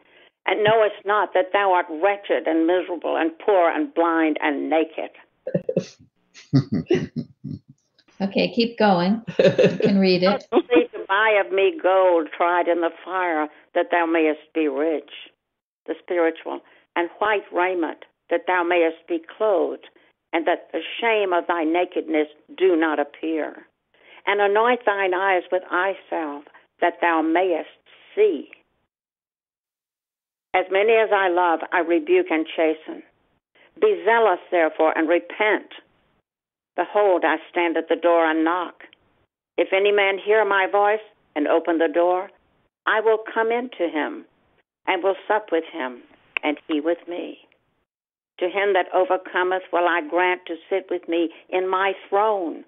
and knowest not that thou art wretched and miserable and poor and blind and naked. Okay, keep going. You can read it. Seek to buy of me gold tried in the fire, that thou mayest be rich, the spiritual, and white raiment, that thou mayest be clothed, and that the shame of thy nakedness do not appear. And anoint thine eyes with eye salve, that thou mayest see. As many as I love, I rebuke and chasten. Be zealous, therefore, and repent. Behold, I stand at the door and knock. If any man hear my voice and open the door, I will come into him and will sup with him, and he with me. To him that overcometh will I grant to sit with me in my throne,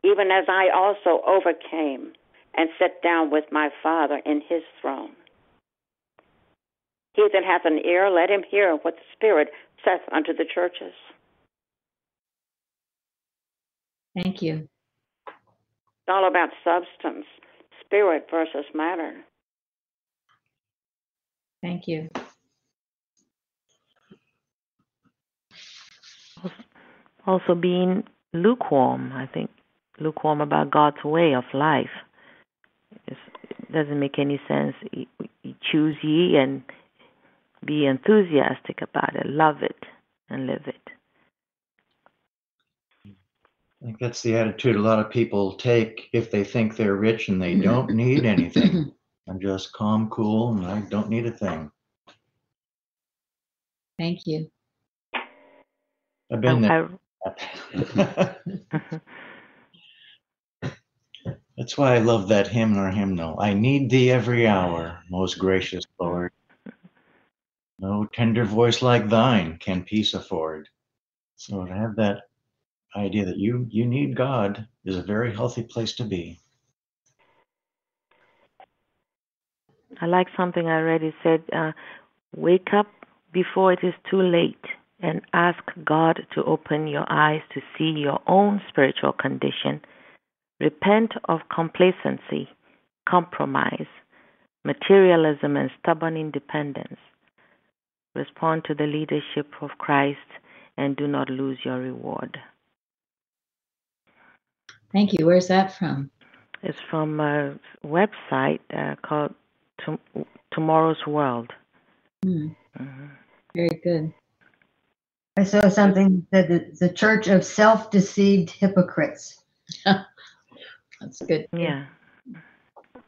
even as I also overcame and sat down with my Father in his throne. He that hath an ear, let him hear what the Spirit saith unto the churches. Thank you. It's all about substance, spirit versus matter. Thank you. Also being lukewarm, I think. Lukewarm about God's way of life. It doesn't make any sense. Choose ye and be enthusiastic about it. Love it and live it. I think that's the attitude a lot of people take if they think they're rich and they don't need anything. I'm just calm, cool, and I don't need a thing. Thank you. I've been there. That's why I love that hymn or hymnal. I need thee every hour, most gracious Lord. No tender voice like thine can peace afford. So to have that idea that you need God is a very healthy place to be. I like something I read. It said, wake up before it is too late and ask God to open your eyes to see your own spiritual condition. Repent of complacency, compromise, materialism, and stubborn independence. Respond to the leadership of Christ and do not lose your reward. Thank you. Where's that from? It's from a website called Tomorrow's World. Very good. I saw something that the Church of Self-Deceived Hypocrites. That's good. Yeah.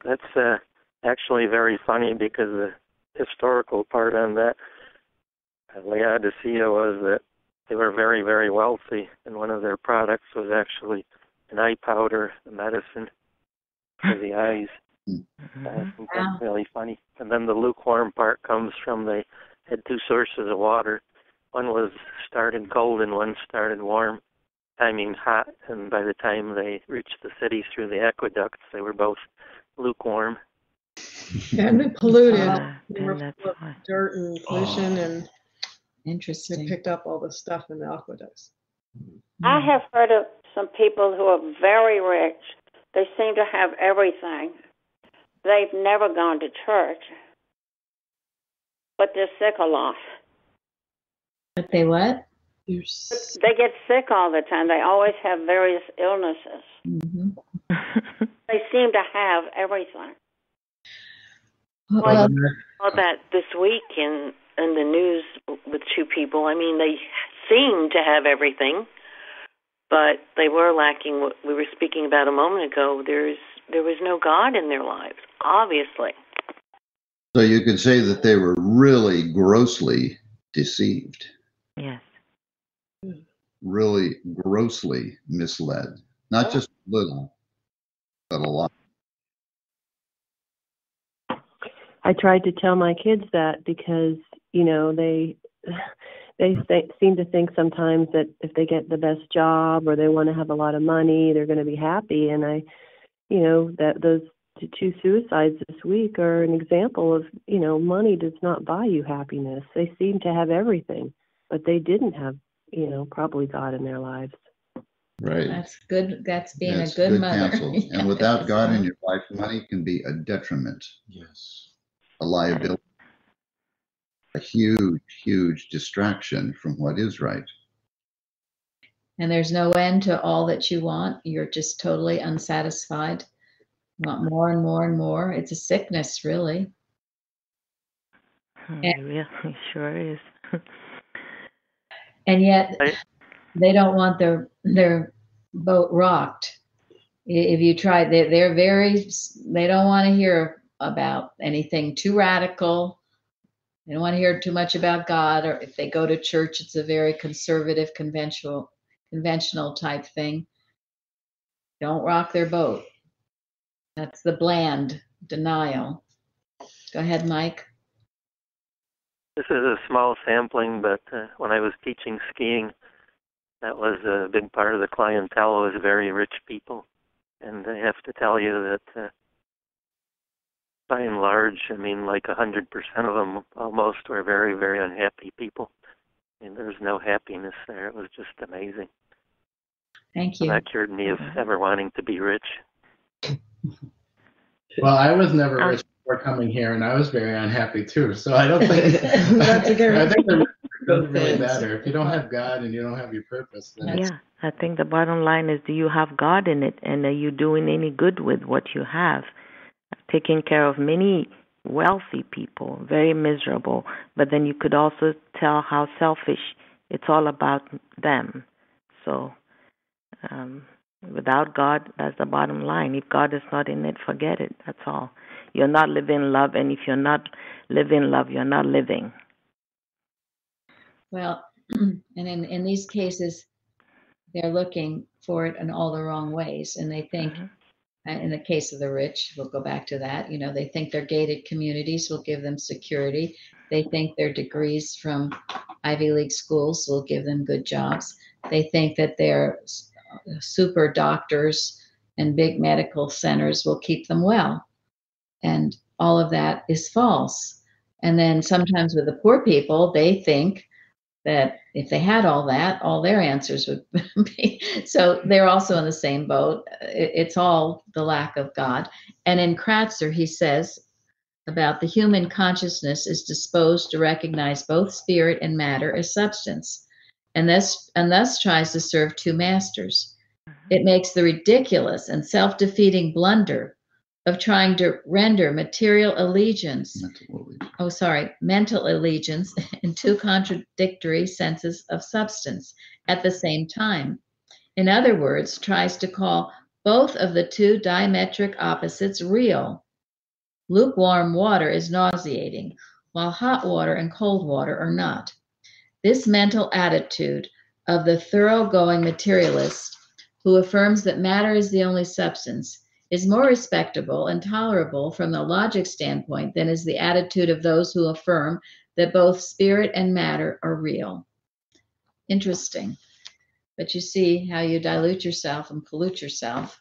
That's actually very funny because the historical part on that, Laodicea, was that they were very, very wealthy, and one of their products was actually an eye powder, a medicine for the eyes. I think that's really funny. And then the lukewarm part comes from they had two sources of water. One was started cold and one started warm. Timing's hot, and by the time they reached the city through the aqueducts, they were both lukewarm. And polluted. They were that's full of dirt and pollution, and interesting. They picked up all the stuff in the aqueducts. I have heard of some people who are very rich. They seem to have everything. They've never gone to church, but they're sick a lot. But they what? They get sick all the time. They always have various illnesses. They seem to have everything. Well, I saw that this week in the news with two people. I mean, they seem to have everything, but they were lacking what we were speaking about a moment ago. There was no God in their lives, obviously. So you could say that they were really grossly deceived. Yes. Really grossly misled. Not just a little, but a lot. I tried to tell my kids that because, you know, they seem to think sometimes that if they get the best job or they want to have a lot of money, they're going to be happy. And that two suicides this week are an example of, money does not buy you happiness. They seem to have everything, but they didn't have, probably God in their lives. Right. That's good. That's being That's a good mother. counsel. And without God in your life, money can be a detriment. Yes. A liability. A huge, huge distraction from what is right. And there's no end to all that you want. You're just totally unsatisfied. You want more and more and more. It's a sickness, really. It really sure is. And yet they don't want their boat rocked. If you try, they don't want to hear about anything too radical. They don't want to hear too much about God, or if they go to church, it's a very conservative, conventional type thing. Don't rock their boat. That's the bland denial. Go ahead, Mike. This is a small sampling, but when I was teaching skiing, that was a big part of the clientele was very rich people. And I have to tell you that by and large, I mean, like 100% of them almost were very, very unhappy people. And there was no happiness there. It was just amazing. Thank you. And that cured me of ever wanting to be rich. Well, I was never rich before coming here, and I was very unhappy too. So I don't think That's a good. I think it doesn't really matter if you don't have God and you don't have your purpose. Then Yeah, I think the bottom line is, do you have God in it, and are you doing any good with what you have? I've taken care of many wealthy people, very miserable, but then you could also tell how selfish it's all about them. So without God, that's the bottom line. If God is not in it, forget it. That's all. You're not living love, and if you're not living love, you're not living. Well, and in these cases, they're looking for it in all the wrong ways, and they think, in the case of the rich, we'll go back to that, they think their gated communities will give them security. They think their degrees from Ivy League schools will give them good jobs. They think that their super doctors and big medical centers will keep them well. And all of that is false. And then sometimes with the poor people, they think that if they had all that, all their answers would be. So they're also in the same boat. It's all the lack of God. And in Kratzer, he says about the human consciousness is disposed to recognize both spirit and matter as substance, and thus tries to serve two masters. It makes the ridiculous and self-defeating blunder of trying to render mental allegiance in two contradictory senses of substance at the same time. In other words, tries to call both of the two diametric opposites real. Lukewarm water is nauseating, while hot water and cold water are not. This mental attitude of the thoroughgoing materialist who affirms that matter is the only substance is more respectable and tolerable from the logic standpoint than is the attitude of those who affirm that both spirit and matter are real. Interesting. But you see how you dilute yourself and pollute yourself,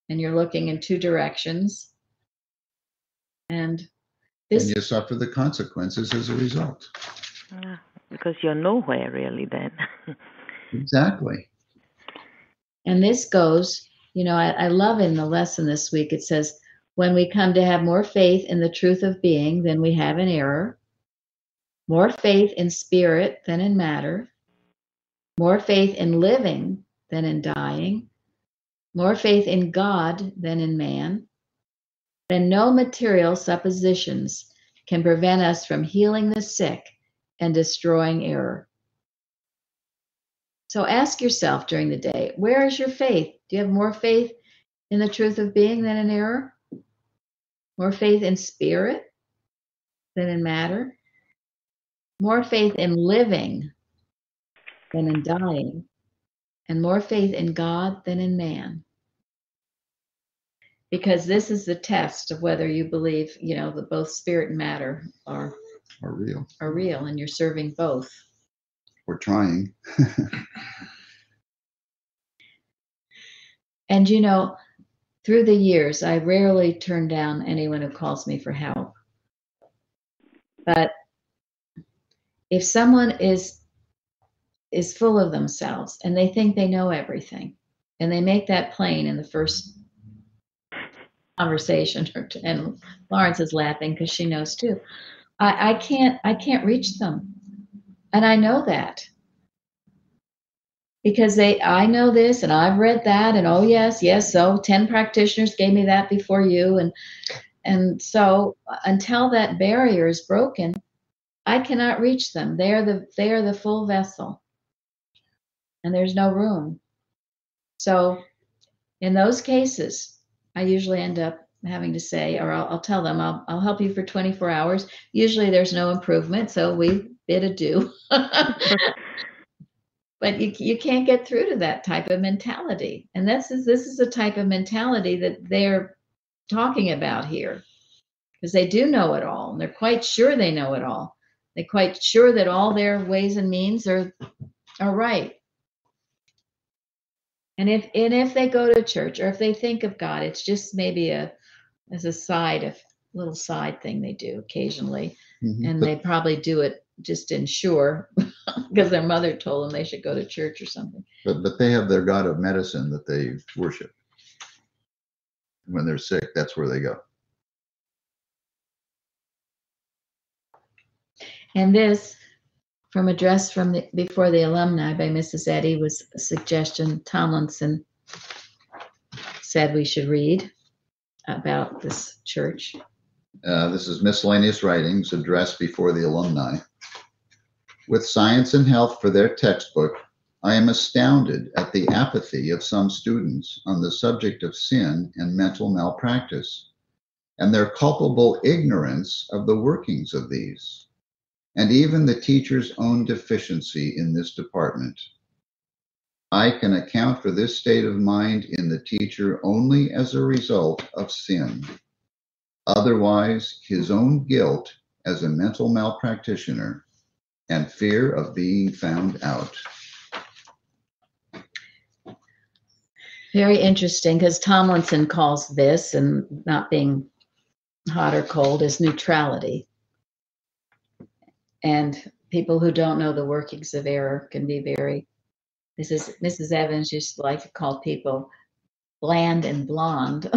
and you're looking in two directions. And you suffer the consequences as a result. Because you're nowhere really then. Exactly. And this goes, I love in the lesson this week, it says, when we come to have more faith in the truth of being than we have in error, more faith in spirit than in matter, more faith in living than in dying, more faith in God than in man, then no material suppositions can prevent us from healing the sick and destroying error. So ask yourself during the day, where is your faith? Do you have more faith in the truth of being than in error? More faith in spirit than in matter? More faith in living than in dying? And more faith in God than in man? Because this is the test of whether you believe, that both spirit and matter are real. And you're serving both. We're trying. And through the years, I rarely turn down anyone who calls me for help. But if someone is full of themselves and they think they know everything, and they make that plain in the first conversation, and Lawrence is laughing because she knows too. I can't reach them, and I know that because I know this and I've read that, and oh yes, so 10 practitioners gave me that before you, and so until that barrier is broken, I cannot reach them. They are the full vessel, and there's no room. So in those cases, I usually end up having to say, or I'll tell them, I'll help you for 24 hours. Usually there's no improvement, so we bid adieu. But you can't get through to that type of mentality. And this is the type of mentality that they're talking about here, because they do know it all, and they're quite sure they know it all. They're quite sure that all their ways and means are right. And if they go to church, or if they think of God, it's just maybe as a little side thing they do occasionally. Mm-hmm. And they probably do it just to ensure because their mother told them they should go to church or something. But they have their God of medicine that they worship. When they're sick, that's where they go. And this, from Address from Before the Alumni by Mrs. Eddy, was a suggestion Tomlinson said we should read about this church. This is Miscellaneous Writings, Address Before the Alumni. With Science and Health for their textbook, I am astounded at the apathy of some students on the subject of sin and mental malpractice, and their culpable ignorance of the workings of these, and even the teacher's own deficiency in this department. I can account for this state of mind in the teacher only as a result of sin. Otherwise, his own guilt as a mental malpractitioner and fear of being found out. Very interesting, because Tomlinson calls this, and not being hot or cold, as neutrality. And people who don't know the workings of error can be very, Mrs. Evans used to like to call people bland and blonde.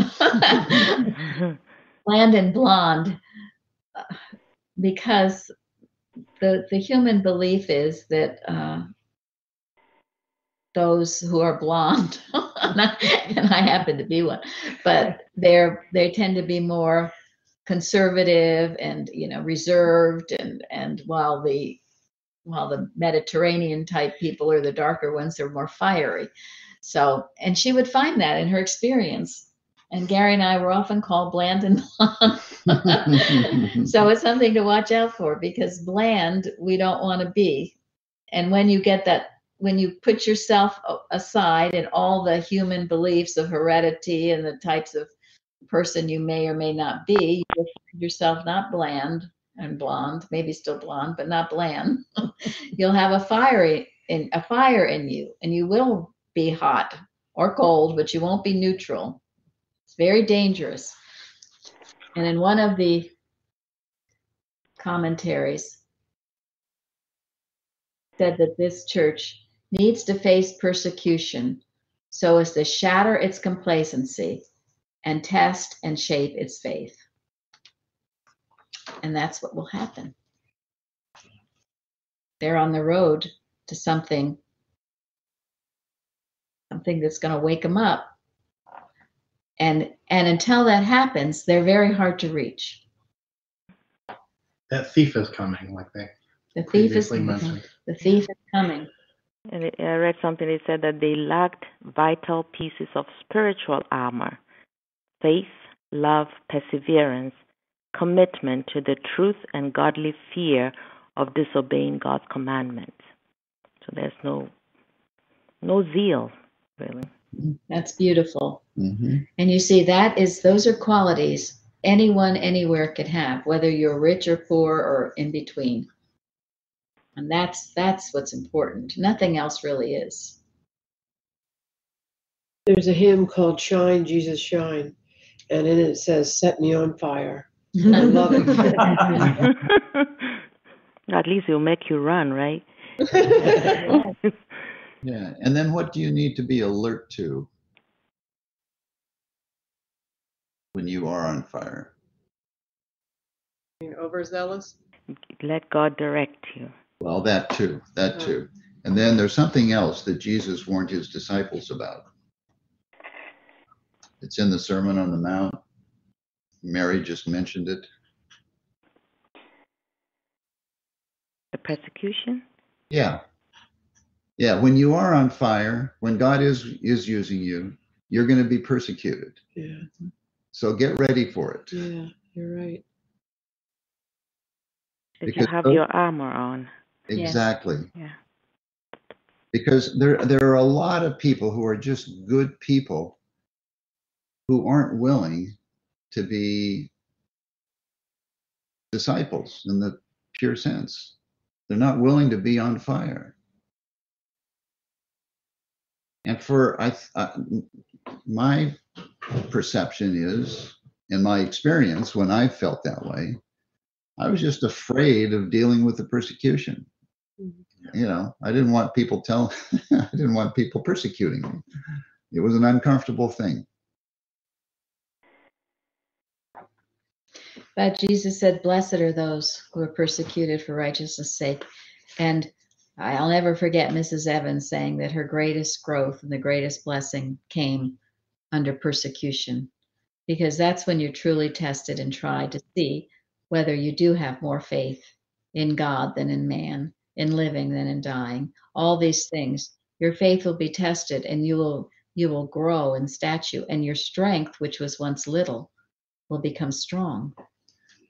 Bland and blonde, because the human belief is that those who are blonde, and I happen to be one, but they tend to be more conservative and reserved, and while the Mediterranean type people, or the darker ones, are more fiery. So, and she would find that in her experience. And Gary and I were often called bland and blonde. So it's something to watch out for, because bland we don't want to be. And when you get that, when you put yourself aside and all the human beliefs of heredity and the types of person you may or may not be, you'll find yourself not bland and blonde, maybe still blonde, but not bland. You'll have a fire in you, and you will be hot or cold, but you won't be neutral. It's very dangerous. And in one of the commentaries said that this church needs to face persecution so as to shatter its complacency and test and shape its faith. And that's what will happen. They're on the road to something that's going to wake them up. And until that happens, they're very hard to reach. That thief is coming, like they previously mentioned. The thief is coming. And I read something that said that they lacked vital pieces of spiritual armor: faith, love, perseverance, commitment to the truth, and godly fear of disobeying God's commandments. So there's no zeal, really. That's beautiful. Mm-hmm. And you see, those are qualities anyone anywhere could have, whether you're rich or poor or in between. And that's what's important. Nothing else really is. There's a hymn called Shine, Jesus Shine, and in it says, Set me on fire. I love it. At least it'll make you run, right? Yeah. And then what do you need to be alert to when you are on fire? Being overzealous? Let God direct you. Well, that too. That too. And then there's something else that Jesus warned his disciples about. It's in the Sermon on the Mount. Mary just mentioned it. The persecution? Yeah. Yeah. When you are on fire, when God is using you, you're going to be persecuted. Yeah. So get ready for it. Yeah, you're right. That you have your armor on. Exactly. Yeah. Because there are a lot of people who are just good people who aren't willing to be disciples in the pure sense. They're not willing to be on fire. And my perception is, in my experience, when I felt that way, I was just afraid of dealing with the persecution. You know, I didn't want people I didn't want people persecuting me. It was an uncomfortable thing. But Jesus said, blessed are those who are persecuted for righteousness' sake. And I'll never forget Mrs. Evans saying that her greatest growth and the greatest blessing came under persecution, because that's when you're truly tested and tried to see whether you do have more faith in God than in man, in living than in dying. All these things, your faith will be tested, and you will grow in stature, and your strength, which was once little, will become strong.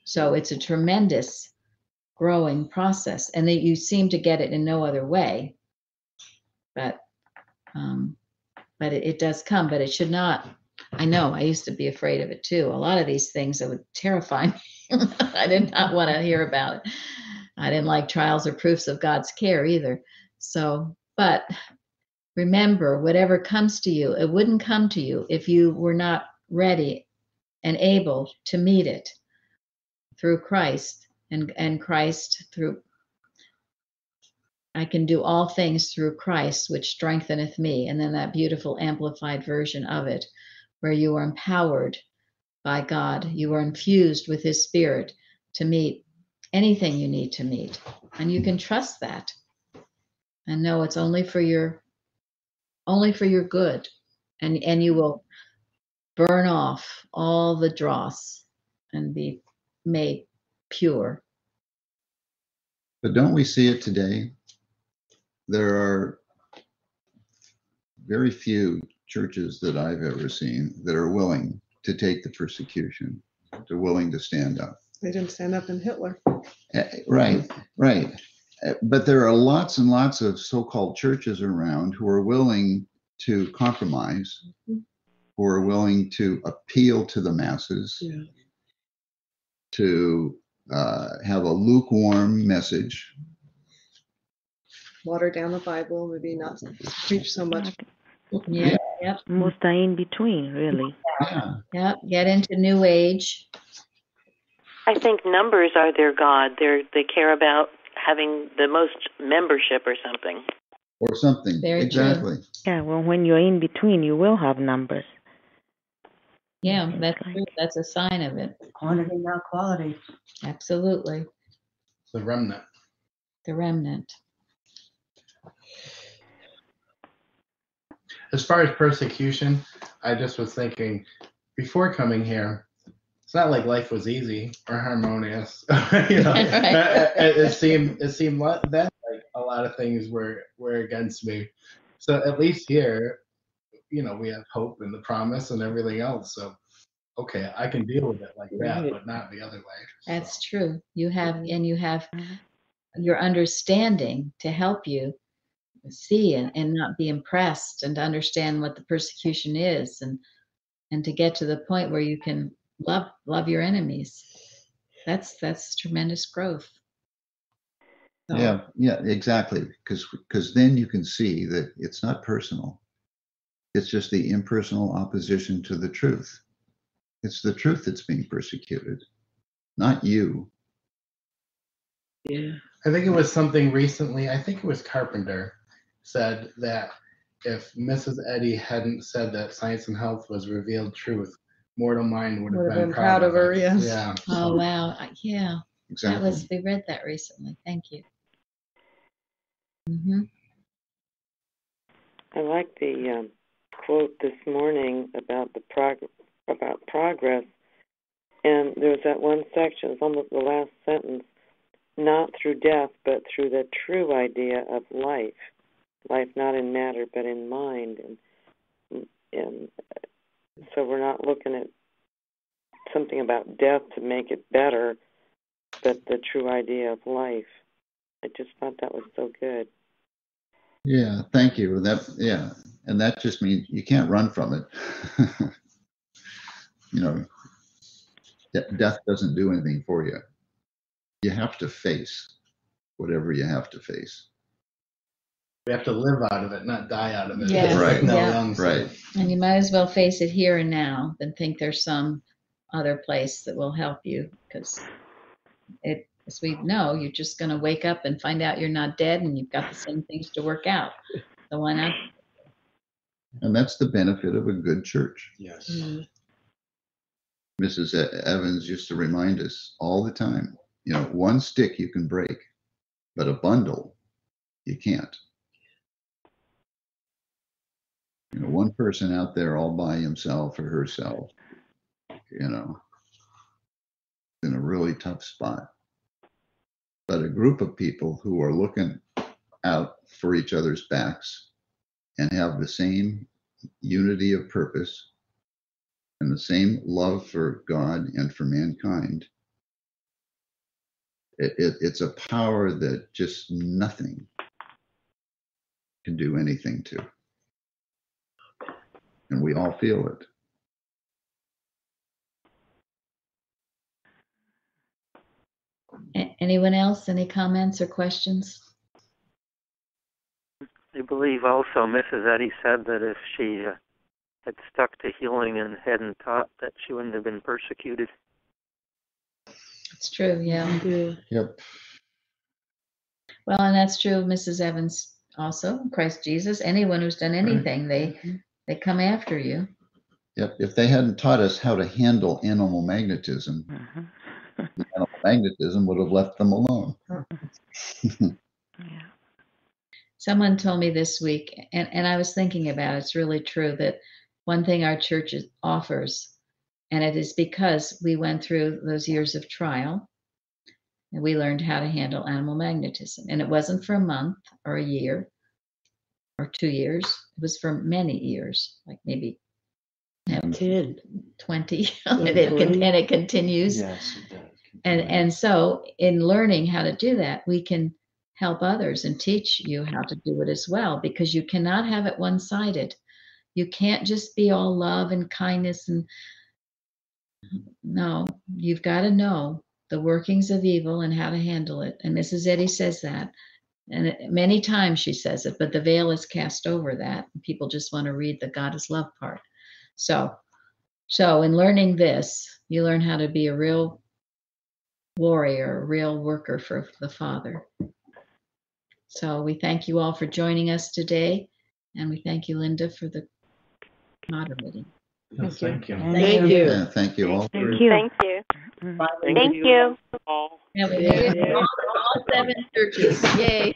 So it's a tremendous growing process, and that you seem to get it in no other way. But it does come, but it should not. I know I used to be afraid of it too. A lot of these things that would terrify me. I did not want to hear about it. I didn't like trials or proofs of God's care either. So, but remember, whatever comes to you, it wouldn't come to you if you were not ready and able to meet it through Christ, and Christ through. I can do all things through Christ, which strengtheneth me. And then that beautiful amplified version of it, where you are empowered by God, you are infused with his spirit to meet anything you need to meet. And you can trust that and know it's only for your good. And you will burn off all the dross and be made pure. But don't we see it today? There are very few churches that I've ever seen that are willing to take the persecution. They're willing to stand up. They didn't stand up in Hitler. Right. But there are lots and lots of so-called churches around who are willing to compromise, who are willing to appeal to the masses, to have a lukewarm message. Water down the Bible, maybe not preach so much. Yeah. Yep. Most are in between, really. Yeah. Get into New Age. I think numbers are their god. They care about having the most membership or something. Or something. Very exactly. true. Yeah, well, when you're in between, you will have numbers. Yeah, that's true. That's a sign of it. Quantity, not quality. Absolutely. The remnant. The remnant. As far as persecution, I just was thinking before coming here, it's not like life was easy or harmonious. It seemed that like a lot of things were against me. So at least here, we have hope and the promise and everything else. So okay, I can deal with it like that, but not the other way. That's true. You have your understanding to help you see and not be impressed, and to understand what the persecution is, and to get to the point where you can love your enemies. That's tremendous growth. Yeah, exactly. Because then you can see that it's not personal. It's just the impersonal opposition to the truth. It's the truth that's being persecuted, not you. Yeah. I think it was something recently, I think it was Carpenter said that if Mrs. Eddy hadn't said that Science and Health was revealed truth, mortal mind would have been proud of her. yes. Yeah. Oh, wow. Yeah. Exactly. We read that recently. Thank you. Mm-hmm. I like the quote this morning about progress, and there was that one section. It's almost the last sentence. Not through death, but through the true idea of life. Life not in matter, but in mind, and so we're not looking at something about death to make it better, but the true idea of life. I just thought that was so good. Yeah, thank you. And that just means you can't run from it. You know, death doesn't do anything for you. You have to face whatever you have to face. We have to live out of it, not die out of it. Yes. Right. Right. And you might as well face it here and now than think there's some other place that will help you, because as we know, you're just going to wake up and find out you're not dead and you've got the same things to work out. So why not? And that's the benefit of a good church. Yes. Mm. Mrs. Evans used to remind us all the time, you know, one stick you can break, but a bundle you can't. You know, one person out there all by himself or herself, you know, in a really tough spot. But a group of people who are looking out for each other's backs and have the same unity of purpose and the same love for God and for mankind, it's a power that just nothing can do anything to. And we all feel it. Anyone else? Any comments or questions? I believe also Mrs. Eddy said that if she had stuck to healing and hadn't taught, that she wouldn't have been persecuted. It's true, yeah. Yep. Well, and that's true of Mrs. Evans also, Christ Jesus. Anyone who's done anything, they come after you. Yep. If they hadn't taught us how to handle animal magnetism, the animal magnetism would have left them alone. Someone told me this week, and I was thinking about it, it's really true, that one thing our church offers, and it is because we went through those years of trial, and we learned how to handle animal magnetism. And it wasn't for a month or a year or 2 years. It was for many years, like maybe 10, 20, and it continues. Yes, it does. And so in learning how to do that, we can help others and teach you how to do it as well, because you cannot have it one-sided. You can't just be all love and kindness and no, you've got to know the workings of evil and how to handle it. And Mrs. Eddy says that. And many times she says it, but the veil is cast over that. People just want to read the God is love part. So in learning this, you learn how to be a real warrior, a real worker for the Father. So we thank you all for joining us today. And we thank you, Linda, for the moderating. Thank you. Thank you. Yeah, thank you all. Thank you. Thank you. Thank you. Yeah, we did. All 7 churches. Yay.